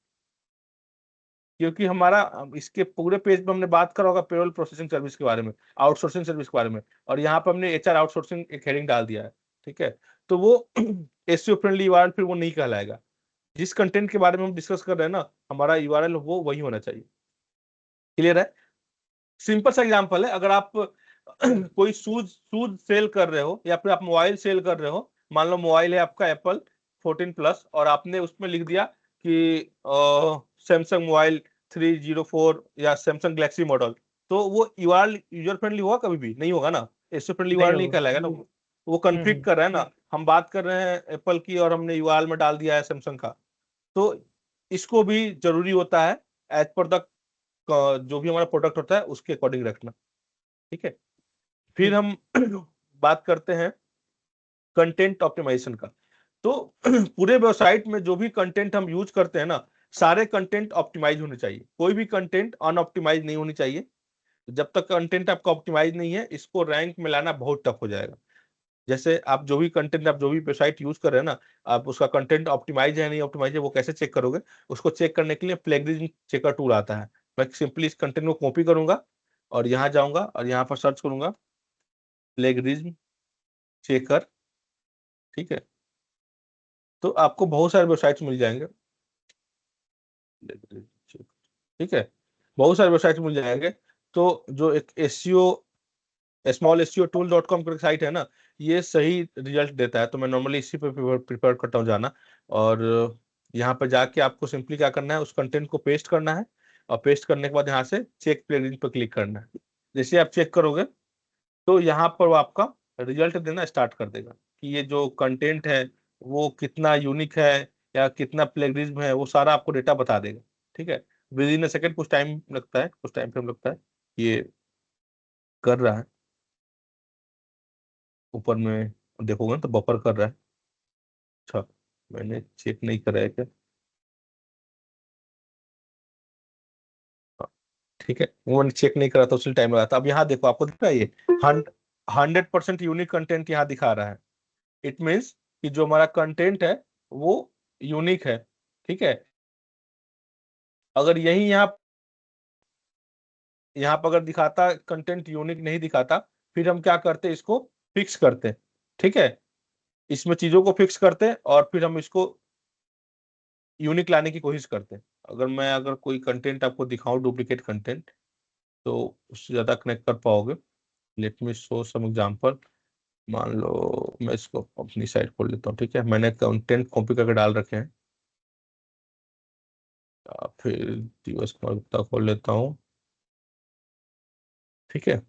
क्योंकि हमारा इसके पूरे पेज पे हमने बात करा होगा पेरोल प्रोसेसिंग सर्विस के बारे में, आउटसोर्सिंग सर्विस के बारे में, और यहाँ पे हमने HR आउटसोर्सिंग एक हेडिंग डाल दिया है। ठीक है, तो वो एसईओ फ्रेंडली यूआरएल फिर वो नहीं कहलाएगा। जिस कंटेंट के बारे में हम डिस्कस कर रहे हैं ना, हमारा यूआरएल वो वही होना चाहिए। क्लियर है? सिंपल सा एग्जांपल है, अगर आप कोई शूज शूज सेल कर रहे हो, या फिर आप मोबाइल सेल कर रहे हो, मान लो मोबाइल है आपका एप्पल 14 प्लस, और आपने उसमें लिख दिया कि सैमसंग मोबाइल 304 या सैमसंग गैलेक्सी मॉडल, तो वो यूआरएल यूजर फ्रेंडली होगा? कभी भी नहीं होगा ना, एसईओ फ्रेंडली नहीं यूआरएल नहीं होगा। कहलाएगा ना। वो कंफ्लिक्ट कर रहा है ना, हम बात कर रहे हैं एप्पल की और हमने यूआरएल में डाल दिया है सैमसंग का। तो इसको भी जरूरी होता है एज पर द जो भी हमारा प्रोडक्ट होता है उसके अकॉर्डिंग रखना। ठीक है, फिर हम बात करते हैं कंटेंट ऑप्टिमाइजेशन का। तो पूरे वेबसाइट में जो भी कंटेंट हम यूज करते हैं ना, सारे कंटेंट ऑप्टिमाइज होने चाहिए, कोई भी कंटेंट अनऑप्टिमाइज नहीं होनी चाहिए। जब तक कंटेंट आपका ऑप्टिमाइज नहीं है, इसको रैंक में लाना बहुत टफ हो जाएगा। जैसे आप जो भी कंटेंट, आप जो भी वेबसाइट यूज कर रहे हैं ना, आप उसका कंटेंट ऑप्टिमाइज है नहीं ऑप्टिमाइज है वो कैसे चेक करोगे? उसको चेक करने के लिए प्लेगरिज्म चेकर टूल आता है। मैं सिंपली इस कंटेंट को कॉपी करूंगा और यहाँ जाऊंगा और यहाँ पर सर्च करूंगा प्लेगरिज्म चेकर, ठीक है। तो आपको बहुत सारे वेबसाइट्स मिल जाएंगे, ठीक है, बहुत सारे वेबसाइट मिल जाएंगे। तो जो एक एसईओ smallseo.tool.com करके साइट है ना, ये सही रिजल्ट देता है, तो मैं नॉर्मली इसी पे प्रिपेयर करता हूँ जाना। और यहाँ पे जाके आपको सिंपली क्या करना है, उस कंटेंट को पेस्ट करना है और पेस्ट करने के बाद यहाँ से चेक प्लेगरिज्म पर क्लिक करना है। जैसे आप चेक करोगे तो यहाँ पर वो आपका रिजल्ट देना स्टार्ट कर देगा कि ये जो कंटेंट है वो कितना यूनिक है या कितना प्लेगरिज्म है, वो सारा आपको डेटा बता देगा, ठीक है। विद इन अ सेकेंड, कुछ टाइम लगता है, कुछ टाइम फ्रेम लगता है, ये कर रहा है। ऊपर में देखोगे ना तो बफर कर रहा है। अच्छा, मैंने चेक नहीं करा है क्या? हाँ, ठीक है, वो मैंने चेक नहीं करा था उसलिए टाइम लगा था। अब यहाँ देखो, आपको दिख रहा है ये 100% यूनिक कंटेंट यहाँ दिखा रहा है। इट मीन्स कि जो हमारा कंटेंट है वो यूनिक है, ठीक है। अगर यही यहाँ पर अगर दिखाता कंटेंट यूनिक नहीं दिखाता, फिर हम क्या करते, इसको फिक्स करते, ठीक है। इसमें चीजों को फिक्स करते और फिर हम इसको यूनिक लाने की कोशिश करते हैं। अगर कोई कंटेंट आपको दिखाऊं डुप्लीकेट कंटेंट, तो उससे ज्यादा कनेक्ट कर पाओगे। Let me show some example. मान लो मैं इसको अपनी साइड खोल लेता हूँ, ठीक है, मैंने कंटेंट कॉपी करके डाल रखे हैं। या फिर दिवस कुमार गुप्ता खोल लेता हूँ, ठीक है।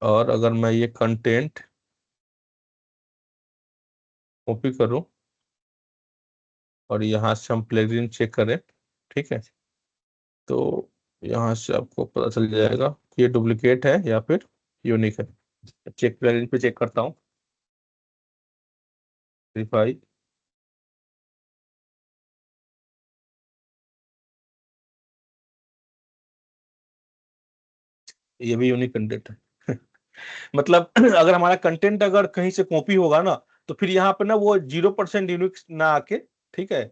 और अगर मैं ये कंटेंट कॉपी करूँ और यहाँ से हम प्लेगरिज्म चेक करें, ठीक है, तो यहाँ से आपको पता चल जाएगा कि ये डुप्लीकेट है या फिर यूनिक है। चेक प्लेगरिज्म पे चेक करता हूँ, वेरीफाई। ये भी यूनिक कंटेंट है। मतलब अगर हमारा कंटेंट अगर कहीं से कॉपी होगा ना, तो फिर यहाँ पे ना वो 0% यूनिक ना आके, ठीक है,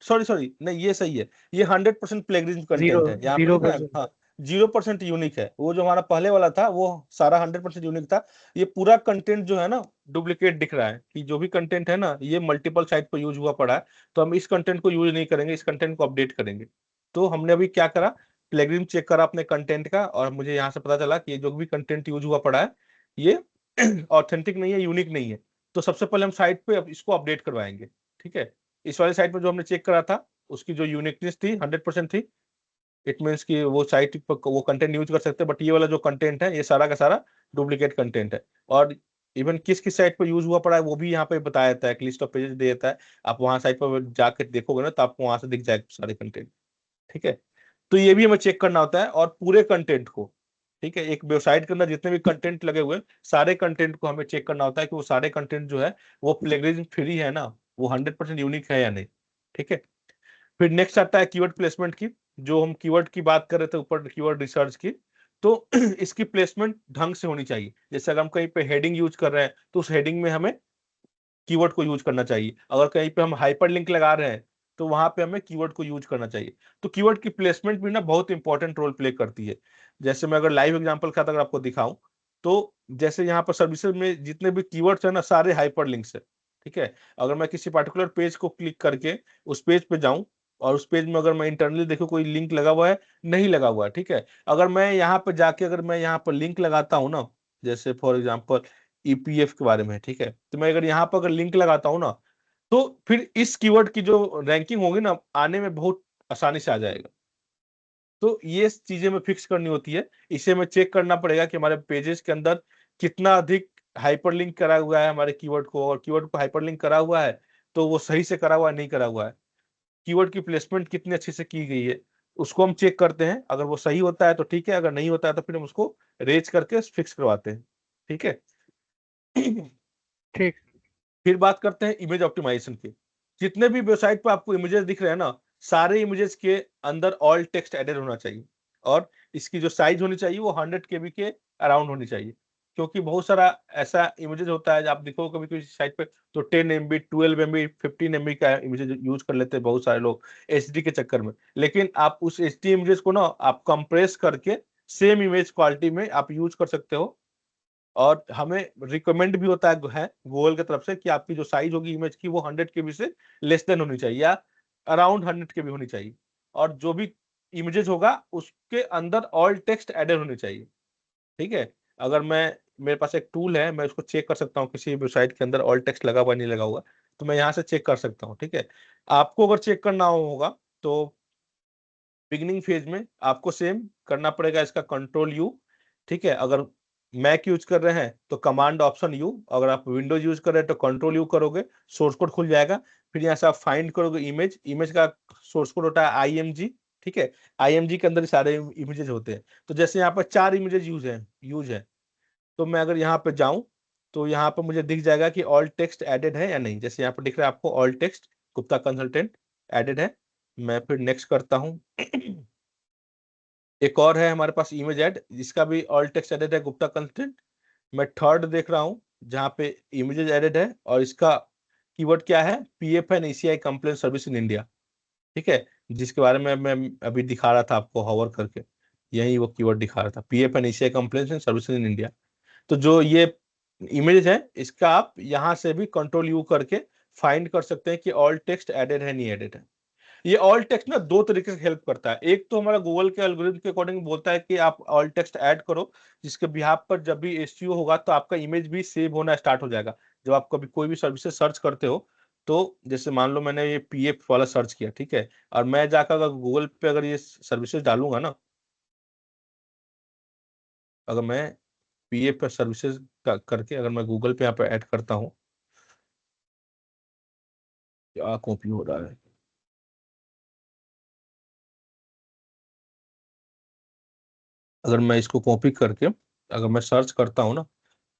सॉरी सॉरी नहीं, ये सही है, ये 100% प्लेगरिज्म जीरो कंटेंट है। यहाँ पे जीरो दिख रहा है, परसेंट हाँ, 0% यूनिक है। वो जो हमारा पहले वाला था वो सारा 100% यूनिक था। ये पूरा कंटेंट जो है ना डुप्लीकेट दिख रहा है, कि जो भी कंटेंट है ना ये मल्टीपल साइट पर यूज हुआ पड़ा है। तो हम इस कंटेंट को यूज नहीं करेंगे, इस कंटेंट को अपडेट करेंगे। तो हमने अभी क्या करा, प्लेगरिज्म चेक करा अपने कंटेंट का, और मुझे यहाँ से पता चला कि ये जो भी कंटेंट यूज हुआ पड़ा है ये ऑथेंटिक नहीं है, यूनिक नहीं है। तो सबसे पहले हम साइट पे इसको अपडेट करवाएंगे, ठीक है। इस वाले साइट पे जो हमने चेक करा था उसकी जो यूनिकनेस थी 100% थी। इट मीन्स कि वो साइट पर वो कंटेंट यूज कर सकते हैं, बट ये वाला जो कंटेंट है ये सारा का सारा डुप्लीकेट कंटेंट है। और इवन किस किस साइट पर यूज हुआ पड़ा है वो भी यहाँ पे बताया जाता है, एक लिस्ट ऑफ पेजेस दे देता है। आप वहां साइट पर जाकर देखोगे ना तो आपको वहां से दिख जाएगा सारे कंटेंट, ठीक है। तो ये भी हमें चेक करना होता है, और पूरे कंटेंट को, ठीक है, एक वेबसाइट के अंदर जितने भी कंटेंट लगे हुए हैं सारे कंटेंट को हमें चेक करना होता है कि वो सारे कंटेंट जो है वो प्लेगरिज्म फ्री है ना, वो 100% यूनिक है या नहीं, ठीक है। फिर नेक्स्ट आता है कीवर्ड प्लेसमेंट की। जो हम कीवर्ड की बात कर रहे थे ऊपर, कीवर्ड रिसर्च की, तो इसकी प्लेसमेंट ढंग से होनी चाहिए। जैसे अगर हम कहीं पे हेडिंग यूज कर रहे हैं तो उस हेडिंग में हमें कीवर्ड को यूज करना चाहिए। अगर कहीं पे हम हाइपर लिंक लगा रहे हैं तो वहां पे हमें कीवर्ड को यूज करना चाहिए। तो कीवर्ड की प्लेसमेंट भी ना बहुत इंपॉर्टेंट रोल प्ले करती है। जैसे मैं अगर लाइव एग्जांपल के साथ अगर आपको दिखाऊं, तो जैसे यहाँ पर सर्विसेज में जितने भी कीवर्ड्स है ना सारे हाइपर लिंक्स है, ठीक है। अगर मैं किसी पर्टिकुलर पेज को क्लिक करके उस पेज पे जाऊं और उस पेज में अगर मैं इंटरनली देखूं कोई लिंक लगा हुआ है, नहीं लगा हुआ है, ठीक है। अगर मैं यहाँ पर जाके अगर मैं यहाँ पर लिंक लगाता हूँ ना, जैसे फॉर एग्जाम्पल ईपीएफ के बारे में, ठीक है, तो मैं अगर यहाँ पर अगर लिंक लगाता हूँ ना, तो फिर इस कीवर्ड की जो रैंकिंग होगी ना आने में बहुत आसानी से आ जाएगा। तो ये चीजें में फिक्स करनी होती है। इसे हमें चेक करना पड़ेगा कि हमारे पेजेस के अंदर कितना अधिक हाइपरलिंक करा हुआ है हमारे कीवर्ड को, और कीवर्ड को हाइपरलिंक करा हुआ है तो वो सही से करा हुआ है नहीं करा हुआ है, कीवर्ड की प्लेसमेंट कितनी अच्छे से की गई है, उसको हम चेक करते हैं। अगर वो सही होता है तो ठीक है, अगर नहीं होता है तो फिर हम उसको रेज करके फिक्स करवाते हैं, ठीक है। ठीक। फिर बात करते हैं इमेज ऑप्टिमाइजेशन की। जितने भी वेबसाइट पर आपको इमेजेस दिख रहे हैं ना, सारे इमेजेस के अंदर ऑल टेक्स्ट एडेड होना चाहिए, और इसकी जो साइज होनी चाहिए वो 100 KB के अराउंड होनी चाहिए। क्योंकि बहुत सारा ऐसा इमेजेस होता है, आप देखो कभी किसी साइट पे तो 10 MB 12 MB 15 MB का इमेजेस यूज कर लेते हैं बहुत सारे लोग एचडी के चक्कर में। लेकिन आप उस एचडी इमेजेस को ना आप कंप्रेस करके सेम इमेज क्वालिटी में आप यूज कर सकते हो। और हमें रिकमेंड भी होता है गूगल की तरफ से कि आपकी जो साइज होगी इमेज की वो 100 KB से लेस देन होनी चाहिए या अराउंड 100 KB होनी चाहिए। और जो भी इमेजेस होगा उसके अंदर ऑल टेक्स्ट एडेड होनी चाहिए। ठीक है, अगर मेरे पास एक टूल है, मैं उसको चेक कर सकता हूँ किसी वेबसाइट के अंदर ऑल टेक्स्ट लगा हुआ नहीं लगा हुआ, तो मैं यहाँ से चेक कर सकता हूँ। ठीक है, आपको अगर चेक करना होगा तो बिगिनिंग फेज में आपको सेम करना पड़ेगा इसका कंट्रोल यू। ठीक है, अगर मैक यूज कर रहे हैं तो कमांड ऑप्शन यू, अगर आप विंडोज यूज कर रहे हैं तो कंट्रोल यू करोगे, सोर्स कोड खुल जाएगा। फिर यहाँ से आप फाइंड करोगे इमेज, इमेज का सोर्स कोड होता है IMG। ठीक है, IMG के अंदर सारे इमेजेस होते हैं। तो जैसे यहाँ पर 4 इमेजेस यूज है, तो मैं अगर यहाँ पे जाऊं तो यहाँ पे मुझे दिख जाएगा कि ऑल टेक्स्ट एडेड है या नहीं। जैसे यहाँ पे दिख रहा है आपको all text Gupta consultant added है। मैं फिर नेक्स्ट करता हूँ। एक और है हमारे पास इमेज ऐड, जिसका भी ऑल टेक्स्ट एडेड है गुप्ता कंसल्टेंट। मैं थर्ड देख रहा हूँ जहाँ पे इमेजेस एडेड है और इसका कीवर्ड क्या है, PFN ECI complaint service in India. ठीक है, जिसके बारे में मैं अभी दिखा रहा था आपको हॉवर करके, यही वो कीवर्ड दिखा रहा था, PFN ECI complaint service in India. तो जो ये इमेज है इसका आप यहाँ से भी कंट्रोल यू करके फाइंड कर सकते हैं कि ऑल टेक्स्ट एडेड है नहीं एडेड है। ये ऑल टेक्स्ट ना दो तरीके से हेल्प करता है। एक तो हमारा गूगल के एल्गोरिथम के अकॉर्डिंग बोलता है कि आप ऑल टेक्स्ट ऐड करो, जिसके बिहाफ पर जब भी एसईओ होगा तो आपका इमेज भी सेव होना स्टार्ट हो जाएगा। जब आप कभी कोई भी सर्विसेज सर्च करते हो तो जैसे मान लो मैंने ये PF वाला सर्च किया, ठीक है, और मैं जाकर अगर गूगल पे अगर ये सर्विसेज डालूंगा ना, अगर मैं PF पर सर्विसेज करके अगर मैं गूगल पे यहाँ पे ऐड करता हूँ, क्या कॉपी हो रहा है, अगर मैं इसको कॉपी करके अगर मैं सर्च करता हूँ ना,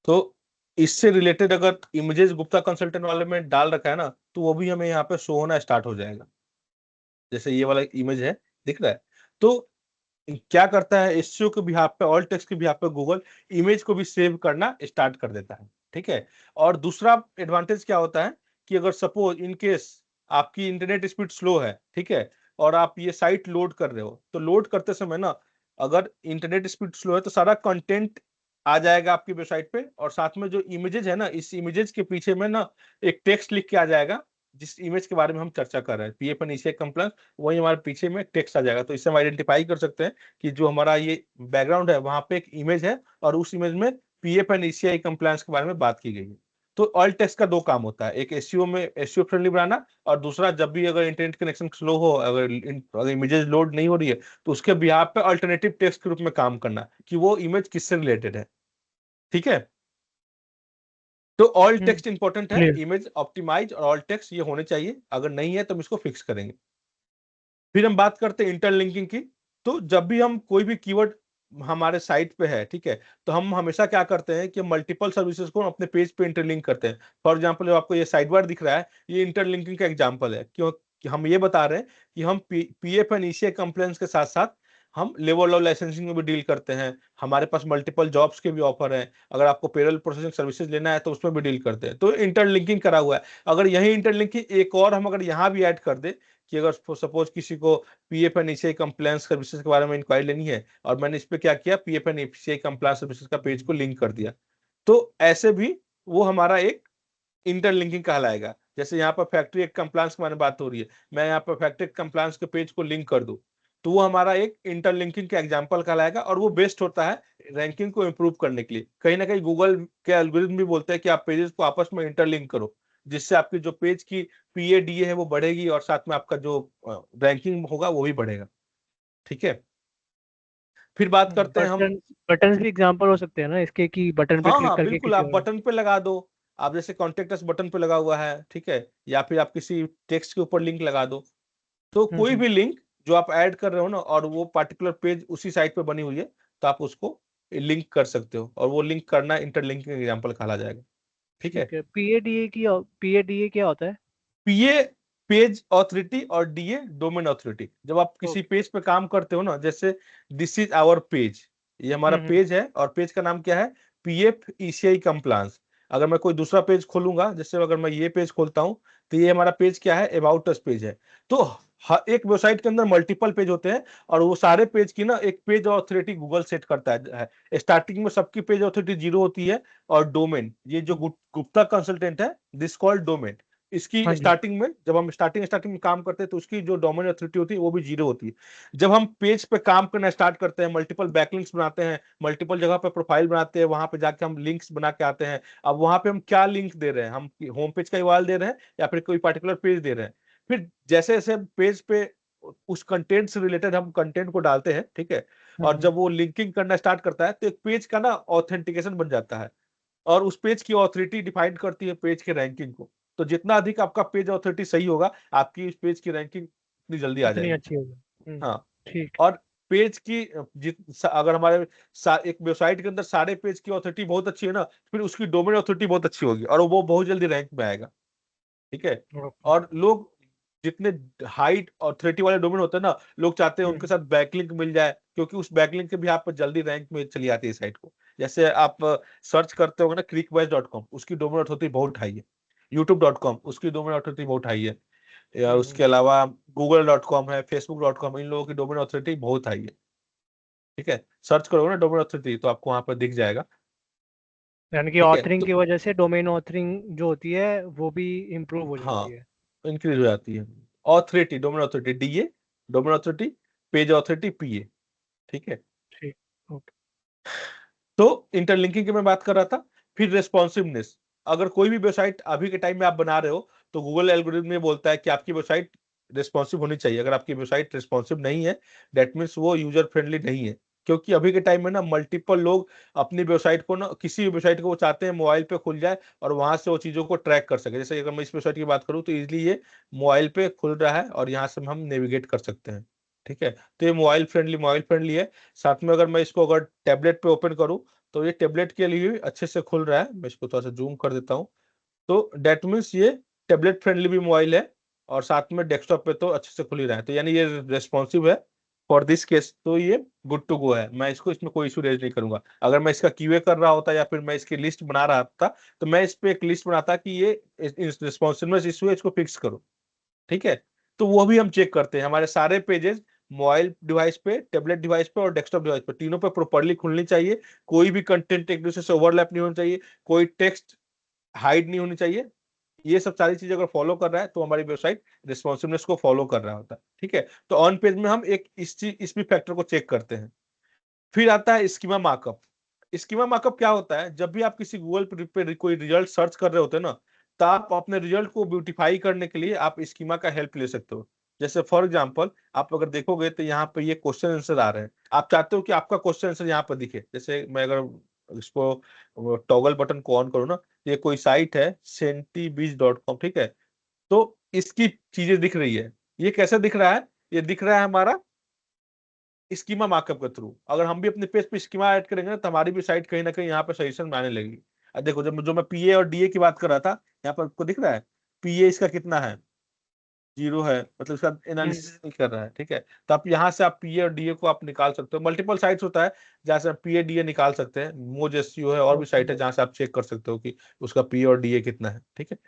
तो इससे रिलेटेड अगर इमेजेस गुप्ता कंसल्टेंट वाले में डाल रखा है ना, तो वो भी हमें यहाँ पे शो होना स्टार्ट हो जाएगा। जैसे ये वाला इमेज है, दिख रहा है। तो क्या करता है, एसईओ के बिहाफ पे, ऑल टेक्स्ट के बिहाफ पे गूगल इमेज को भी सेव करना स्टार्ट कर देता है। ठीक है, और दूसरा एडवांटेज क्या होता है कि अगर सपोज इन केस आपकी इंटरनेट स्पीड स्लो है, ठीक है, और आप ये साइट लोड कर रहे हो, तो लोड करते समय ना अगर इंटरनेट स्पीड स्लो है तो सारा कंटेंट आ जाएगा आपकी वेबसाइट पे, और साथ में जो इमेजेस है ना, इस इमेजेस के पीछे में ना एक टेक्स्ट लिख के आ जाएगा जिस इमेज के बारे में हम चर्चा कर रहे हैं, PFN ECI कंप्लेंट, वही हमारे पीछे में टेक्स्ट आ जाएगा। तो इससे हम आइडेंटिफाई कर सकते हैं कि जो हमारा ये बैकग्राउंड है वहां पे एक इमेज है और उस इमेज में PFN ECI कंप्लायंस के बारे में बात की गई है। तो ऑल टेक्स्ट का दो काम होता है, एक एसईओ में एसईओ फ्रेंडली बनाना, और दूसरा जब भी अगर इंटरनेट कनेक्शन स्लो हो, अगर इमेजेस लोड नहीं हो रही है, तो उसके बिहाफ पे अल्टरनेटिव टेक्स्ट के रूप में काम करना कि वो इमेज किससे रिलेटेड है। ठीक है, तो ऑल टेक्स्ट इंपॉर्टेंट है, क्लियर। इमेज ऑप्टिमाइज और ऑल टेक्स्ट ये होने चाहिए। अगर नहीं है तो हम इसको फिक्स करेंगे। फिर हम बात करते हैं इंटरलिंकिंग की। तो जब भी हम कोई भी कीवर्ड हमारे साइट पे है, ठीक है, तो हम हमेशा क्या करते हैं कि मल्टीपल सर्विसेज को अपने पेज पे इंटरलिंक करते हैं। फॉर एग्जांपल जो आपको ये साइड बार दिख रहा है, ये इंटरलिंकिंग का एग्जांपल है। क्यों कि हम ये बता रहे हैं कि हम PFN ECI कंप्लेंट्स के साथ साथ हम लेवल ऑफ लाइसेंसिंग में भी डील करते हैं। हमारे पास मल्टीपल जॉब्स के भी ऑफर है, अगर आपको पेरोल प्रोसेसिंग सर्विसेज लेना है तो उसमें भी डील करते हैं। तो इंटरलिंकिंग करा हुआ है। अगर यही इंटरलिंकिंग एक और हम अगर यहाँ भी ऐड कर दे कि अगर सपोज किसी को PFN ECI कंप्लायंस सर्विसेज के बारे में इंक्वायरी लेनी है, और मैंने इस पे क्या किया, PFN ECI कंप्लायंस सर्विसेज का पेज को लिंक कर दिया, तो ऐसे भी वो हमारा एक इंटरलिंकिंग कहलाएगा। जैसे यहाँ पर फैक्ट्री एक्ट कंप्लायंस के बारे में बात हो रही है, मैं यहाँ पर फैक्ट्री एक्ट कंप्लायंस के पेज को लिंक कर दूं, तो वो हमारा एक इंटरलिंकिंग का एग्जांपल कहलाएगा। और वो बेस्ट होता है रैंकिंग को इंप्रूव करने के लिए। कहीं ना कहीं गूगल के एल्गोरिथम भी बोलते हैं कि आप पेजेस को आपस में इंटरलिंक करो, जिससे आपकी जो पेज की PADA है वो बढ़ेगी और साथ में आपका जो रैंकिंग होगा वो भी बढ़ेगा। ठीक है, फिर बात करते हैं हम। बटन बटन भी एग्जांपल हो सकते हैं ना इसके, कि बटन पे हाँ क्लिक हाँ करके बिल्कुल, किसी आप और। बटन पे लगा दो। आप जैसे कॉन्टेक्ट अस बटन पे लगा हुआ है, ठीक है, या फिर आप किसी टेक्स्ट के ऊपर लिंक लगा दो। तो कोई हम्म। भी लिंक जो आप ऐड कर रहे हो ना, और वो पर्टिकुलर पेज उसी साइट पे बनी हुई है, तो आप उसको लिंक कर सकते हो, और वो लिंक करना इंटरलिंकिंग एग्जांपल कहा जाएगा। ठीक है, ठीक है, PADA क्या होता है? PA पेज ऑथोरिटी और DA डोमेन ऑथोरिटी। जब आप किसी ओके। पेज पे काम करते हो ना, जैसे दिस इज आवर पेज, ये हमारा हम्म। पेज है और पेज का नाम क्या है, पीएफ ईसीआई कंप्लायंस। अगर मैं कोई दूसरा पेज खोलूंगा, जैसे अगर मैं ये पेज खोलता हूं, तो ये हमारा पेज क्या है, अबाउट अस पेज है। तो एक वेबसाइट के अंदर मल्टीपल पेज होते हैं, और वो सारे पेज की ना एक पेज ऑथोरिटी गूगल सेट करता है। स्टार्टिंग में सबकी पेज ऑथोरिटी 0 होती है, और डोमेन, ये जो गुप्ता कंसल्टेंट है, दिस कॉल्ड डोमेन, इसकी हाँ जी। स्टार्टिंग में, जब हम स्टार्टिंग में काम करते हैं, तो उसकी जो डोमेन अथॉरिटी होती है वो भी 0 होती है। जब हम पेज पे काम करना स्टार्ट करते हैं, मल्टीपल बैकलिंक्स बनाते हैं, मल्टीपल जगह पे प्रोफाइल बनाते हैं, वहां पे जाके हम लिंक्स बना के आते हैं। अब वहां पे हम क्या लिंक दे रहे हैं, हम होम पेज का URL दे रहे हैं या फिर कोई पर्टिकुलर पेज दे रहे हैं। फिर जैसे जैसे पेज पे उस कंटेंट से रिलेटेड हम कंटेंट को डालते हैं, ठीक है, और जब वो लिंकिंग करना स्टार्ट करता है, तो एक पेज का ना ऑथेंटिकेशन बन जाता है, और उस पेज की ऑथोरिटी डिफाइन करती है पेज के रैंकिंग को। तो जितना अधिक आपका पेज ऑथोरिटी सही होगा, आपकी इस पेज की रैंकिंग इतनी जल्दी आ इतनी जाएगी। अच्छी होगी। हाँ, ठीक। और पेज की अगर हमारे एक वेबसाइट के अंदर सारे पेज की ऑथोरिटी बहुत अच्छी है ना, फिर उसकी डोमेन ऑथोरिटी बहुत अच्छी होगी, और वो बहुत जल्दी रैंक में आएगा। ठीक है, ओके। और लोग जितने हाइट ऑथोरिटी वाले डोमेन होते हैं ना, लोग चाहते हैं उनके हम्म। साथ बैकलिंक मिल जाए, क्योंकि उस बैकलिंक के भी आप जल्दी रैंक में चली आती है साइट को। जैसे आप सर्च करते होगे ना clickbase.com, उसकी डोमेन अथॉरिटी बहुत हाई है। youtube.com, उसकी डोमेन अथॉरिटी बहुत हाई है। या हम्म। उसके अलावा google.com है, facebook.com, इन लोगों की डोमेन अथॉरिटी बहुत हाई है। ठीक है, सर्च करोगे ना डोमेन अथॉरिटी, तो आपको वहां पर दिख जाएगा। यानी कि ठीक है, ऑथरिंग तो की वजह से डोमेन ऑथरिंग जो होती है वो भी इम्प्रूव हो जाती हाँ, है। इंक्रीज हो जाती है। Authority, domain authority DA, domain authority, page authority PA। ठीक है, ठीक। ओके। तो इंटरलिंकिंग की मैं बात कर रहा था। फिर रेस्पॉन्सिवनेस, अगर कोई भी वेबसाइट अभी के टाइम में आप बना रहे हो, तो गूगल एल्गोरिथम में बोलता है कि आपकी वेबसाइट रेस्पॉन्सिव होनी चाहिए। अगर आपकी वेबसाइट रेस्पॉन्सिव नहीं है, दैट मीन्स वो यूजर फ्रेंडली नहीं है। क्योंकि अभी के टाइम में ना मल्टीपल लोग अपनी वेबसाइट को ना, किसी भी वेबसाइट को वो चाहते हैं मोबाइल पे खुल जाए, और वहां से वो चीजों को ट्रैक कर सके। जैसे अगर मैं इस वेबसाइट की बात करूँ, तो इजिली ये मोबाइल पे खुल रहा है, और यहाँ से हम नेविगेट कर सकते हैं। ठीक है, तो ये मोबाइल फ्रेंडली है। साथ में अगर मैं इसको अगर टैबलेट पे ओपन करूँ, तो ये टेबलेट के लिए भी अच्छे से खुल रहा है। मैं इसको थोड़ा सा जूम कर देता हूँ। तो डेट मीन्स ये टेबलेट फ्रेंडली भी मोबाइल है, और साथ में डेस्कटॉप पे तो अच्छे से खुल ही रहा है। तो यानी ये रेस्पॉन्सिव है फॉर दिस केस, तो ये गुड टू गो है। मैं इसको, इसमें कोई इशू रेज नहीं करूंगा। अगर मैं इसका QA कर रहा होता, या फिर मैं इसकी लिस्ट बना रहा था, तो मैं इस पे एक लिस्ट बनाता कि ये रिस्पॉन्सिवनेस इशू है, इसको फिक्स करो। ठीक है, तो वो भी हम चेक करते हैं। हमारे सारे पेजेस मोबाइल डिवाइस पे, टेबलेट डिवाइस पे और डेस्कटॉप डिवाइस पे, तीनों पे प्रॉपर्ली खुलनी चाहिए। कोई भी कंटेंट एक दूसरे से ओवरलैप नहीं होना चाहिए, कोई टेक्स्ट हाइड नहीं होनी चाहिए। ये सब सारी चीजें अगर फॉलो कर रहा है, तो हमारी वेबसाइट रिस्पॉन्सिवनेस को फॉलो कर रहा होता है। ठीक है, तो ऑन पेज में हम एक इस भी फैक्टर को चेक करते हैं। फिर आता है स्कीमा मार्कअप। स्कीमा मार्कअप क्या होता है, जब भी आप किसी गूगल पे कोई रिजल्ट सर्च कर रहे होते हैं ना, तो आप अपने रिजल्ट को ब्यूटीफाई करने के लिए आप स्कीमा का हेल्प ले सकते हो। जैसे फॉर एग्जांपल, आप अगर देखोगे, तो यहाँ पे ये क्वेश्चन आंसर आ रहे हैं। आप चाहते हो कि आपका क्वेश्चन आंसर यहाँ पर दिखे। जैसे मैं अगर इसको टॉगल बटन को ऑन करूँ ना, ये कोई साइट है sentibiz.com, ठीक है, तो इसकी चीजें दिख रही है। ये कैसे दिख रहा है, ये दिख रहा है हमारा स्कीमा मार्कअप के थ्रू। अगर हम भी अपने पेज पे स्कीमा ऐड करेंगे ना, तो हमारी भी साइट कहीं ना कहीं यहाँ पे सजेशन में आने लगेगी। अब देखो, जब जो मैं PA और DA की बात कर रहा था, यहाँ पर आपको दिख रहा है PA इसका कितना है, 0 है, मतलब इसका एनालिसिस नहीं कर रहा है। ठीक है, तो आप यहाँ से आप PA और DA को आप निकाल सकते हो। मल्टीपल साइट्स होता है जहाँ से आप PA DA निकाल सकते हैं। मोज SEO है, और भी ओके। साइट है जहाँ से आप चेक कर सकते हो कि उसका PA और DA कितना है। ठीक है,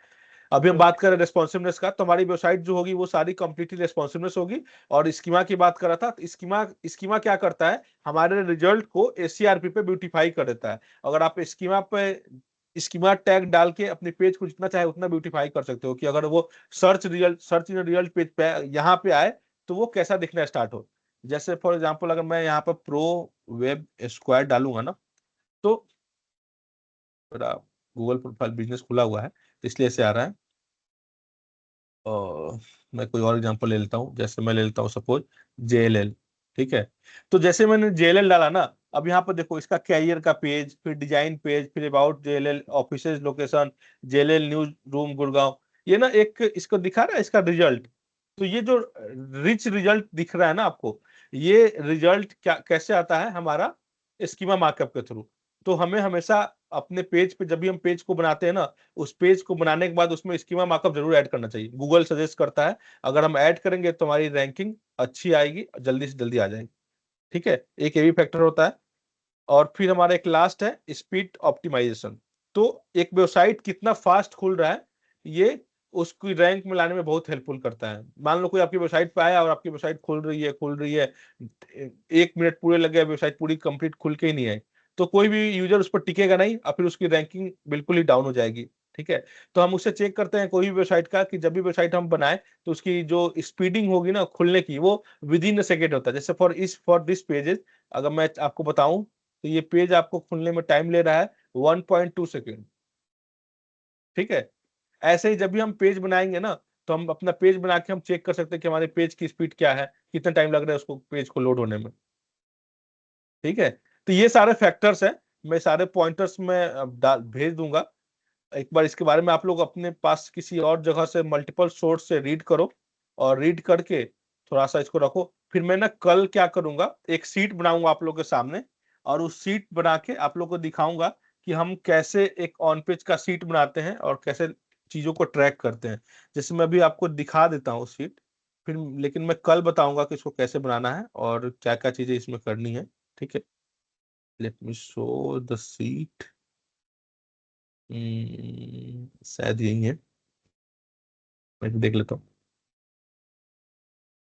अभी हम बात ओके। करें रेस्पॉन्सिवनेस का, तो हमारी वेबसाइट जो होगी वो सारी कंप्लीटली रेस्पॉन्सिवनेस होगी। और स्कीमा की बात कर रहा था, तो स्कीमा क्या करता है, हमारे रिजल्ट को ACRP पे ब्यूटीफाई कर देता है। अगर आप स्कीमा टैग डाल के अपने पेज को जितना चाहे उतना ब्यूटीफाई कर सकते हो, कि अगर वो सर्च इन रिजल्ट पेज पे यहाँ पे आए, तो वो कैसा दिखना स्टार्ट हो। जैसे फॉर एग्जाम्पल, अगर मैं यहाँ पर प्रो वेब स्क्वायर डालूंगा ना, तो मेरा गूगल प्रोफाइल बिजनेस खुला हुआ है, तो इसलिए ऐसे आ रहा है। मैं कोई और एग्जांपल ले लेता हूँ। जैसे मैं ले लेता हूँ सपोज JLL। ठीक है, तो जैसे मैंने JLL डाला ना, अब यहाँ पर देखो, इसका कैरियर का पेज, फिर डिजाइन पेज, फिर about JLL, offices location, JLL news room Gurgaon, ये ना एक इसको दिखा रहा है इसका रिजल्ट। तो ये जो रिच रिजल्ट दिख रहा है ना आपको, ये रिजल्ट क्या कैसे आता है, हमारा स्कीमा मार्कअप के थ्रू। तो हमें हमेशा अपने पेज पे, जब भी हम पेज को बनाते हैं ना, उस पेज को बनाने के बाद उसमें स्कीमा मार्कअप जरूर ऐड करना चाहिए। गूगल सजेस्ट करता है, अगर हम ऐड करेंगे तो हमारी रैंकिंग अच्छी आएगी, जल्दी से जल्दी आ जाएगी। ठीक है, एक ये भी फैक्टर होता है। और फिर हमारा एक लास्ट है स्पीड ऑप्टिमाइजेशन। तो एक वेबसाइट कितना फास्ट खुल रहा है ये उसकी रैंक में लाने में बहुत हेल्पफुल करता है। मान लो कोई आपकी वेबसाइट पे आया और आपकी वेबसाइट खुल रही है 1 मिनट पूरे लग गए, वेबसाइट पूरी कंप्लीट खुल के ही नहीं आई, तो कोई भी यूजर उस पर टिकेगा नहीं और फिर उसकी रैंकिंग बिल्कुल ही डाउन हो जाएगी। ठीक है, तो हम उससे चेक करते हैं कोई भी वेबसाइट का कि जब भी वेबसाइट हम बनाए तो उसकी जो स्पीडिंग होगी ना खुलने की वो विद इन सेकेंड होता है। जैसे फॉर दिस पेजेस अगर मैं आपको बताऊं तो ये पेज आपको खुलने में टाइम ले रहा है 1.2 सेकेंड। ठीक है, ऐसे ही जब भी हम पेज बनाएंगे ना तो हम अपना पेज बना के हम चेक कर सकते हैं कि हमारे पेज की स्पीड क्या है, कितना टाइम लग रहा है उसको पेज को लोड होने में। ठीक है, तो ये सारे फैक्टर्स हैं, मैं सारे पॉइंटर्स में भेज दूंगा। एक बार इसके बारे में आप लोग अपने पास किसी और जगह से मल्टीपल सोर्स से रीड करो और रीड करके थोड़ा सा इसको रखो। फिर मैं ना कल क्या करूंगा, एक सीट बनाऊंगा आप लोगों के सामने और उस सीट बना के आप लोग को दिखाऊंगा कि हम कैसे एक ऑन पेज का सीट बनाते हैं और कैसे चीजों को ट्रैक करते हैं। जैसे मैं अभी आपको दिखा देता हूँ सीट, फिर लेकिन मैं कल बताऊंगा कि इसको कैसे बनाना है और क्या क्या चीजें इसमें करनी है। ठीक है, late me show the seat. शायद यही है, मैं देख लेता हूँ।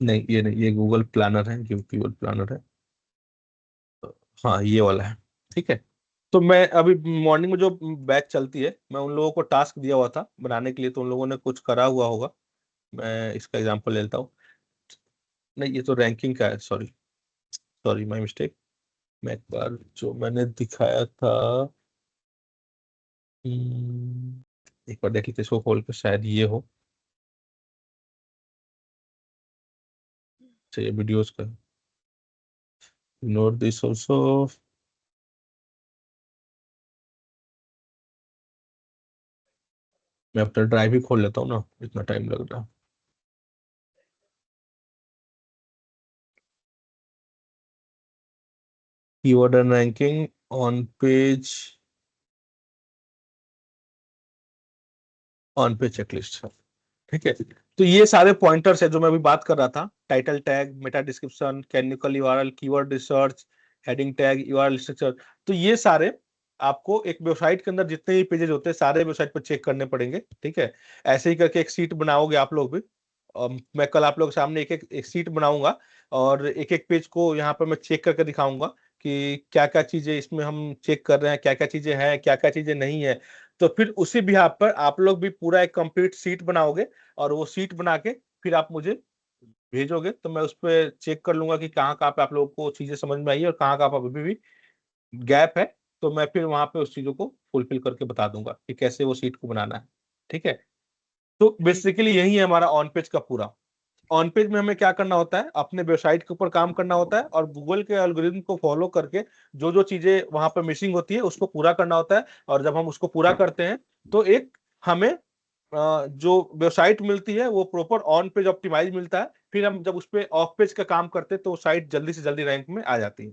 नहीं ये नहीं, ये गूगल प्लानर है, गूगल प्लानर है। हाँ ये वाला है। ठीक है, तो मैं अभी मॉर्निंग में जो बैच चलती है मैं उन लोगों को टास्क दिया हुआ था बनाने के लिए, तो उन लोगों ने कुछ करा हुआ होगा। मैं इसका एग्जांपल लेता हूँ। नहीं ये तो रैंकिंग का है, सॉरी सॉरी माय मिस्टेक। मैं एक बार जो मैंने दिखाया था, एक बार देख लीजिए इसको खोल के, शायद ये हो। अच्छा ये वीडियोस का, नोट दिस ऑल्सो। मैं अपना ड्राइव ही खोल लेता हूँ ना, इतना टाइम लग रहा है। Keyword and ranking on page checklist. ठीक है, तो ये सारे पॉइंटर्स है जो मैं अभी बात कर रहा था। Title tag, meta description, canonical URL, keyword research, heading tag, URL structure. तो ये सारे आपको एक वेबसाइट के अंदर जितने भी पेजेस होते हैं सारे वेबसाइट पर चेक करने पड़ेंगे। ठीक है, ऐसे ही करके एक सीट बनाओगे आप लोग भी। मैं कल आप लोग के सामने एक सीट बनाऊंगा और एक एक पेज को यहाँ पर मैं चेक करके दिखाऊंगा कि क्या क्या चीजें इसमें हम चेक कर रहे हैं, क्या क्या चीजें हैं, क्या क्या चीजें नहीं है। तो फिर उसी बिहाफ पर आप लोग भी पूरा एक कंप्लीट सीट बनाओगे और वो सीट बना के फिर आप मुझे भेजोगे, तो मैं उस पर चेक कर लूंगा कि कहाँ कहाँ पे आप लोगों को चीजें समझ में आई है और कहाँ कहाँ पे अभी भी गैप है। तो मैं फिर वहां पे उस चीजों को फुलफिल करके बता दूंगा कि कैसे वो सीट को बनाना है। ठीक है, तो ठीक है। बेसिकली यही है हमारा ऑन पेज का पूरा। ऑन पेज में हमें क्या करना होता है, अपने वेबसाइट के ऊपर काम करना होता है और गूगल के एल्गोरिथम को फॉलो करके जो जो चीजें वहां पर मिसिंग होती है उसको पूरा करना होता है। और जब हम उसको पूरा करते हैं तो एक हमें जो वेबसाइट मिलती है वो प्रॉपर ऑन पेज ऑप्टिमाइज मिलता है। फिर हम जब उस पे ऑफ पेज का काम करते हैं तो साइट जल्दी से जल्दी रैंक में आ जाती है।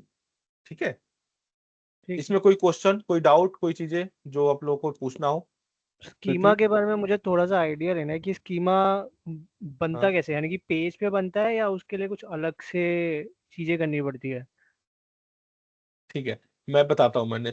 ठीक है, ठीक है। इसमें कोई क्वेश्चन, कोई डाउट, कोई चीजें जो आप लोगों को पूछना हो स्कीमा क्विकली। के बारे में मुझे थोड़ा सा आइडिया लेना है कि स्कीमा बनता हाँ कैसे है, यानी कि पेज पे बनता है या उसके लिए कुछ अलग से चीजें करनी पड़ती है। ठीक है, मैं बताता हूँ। मैंने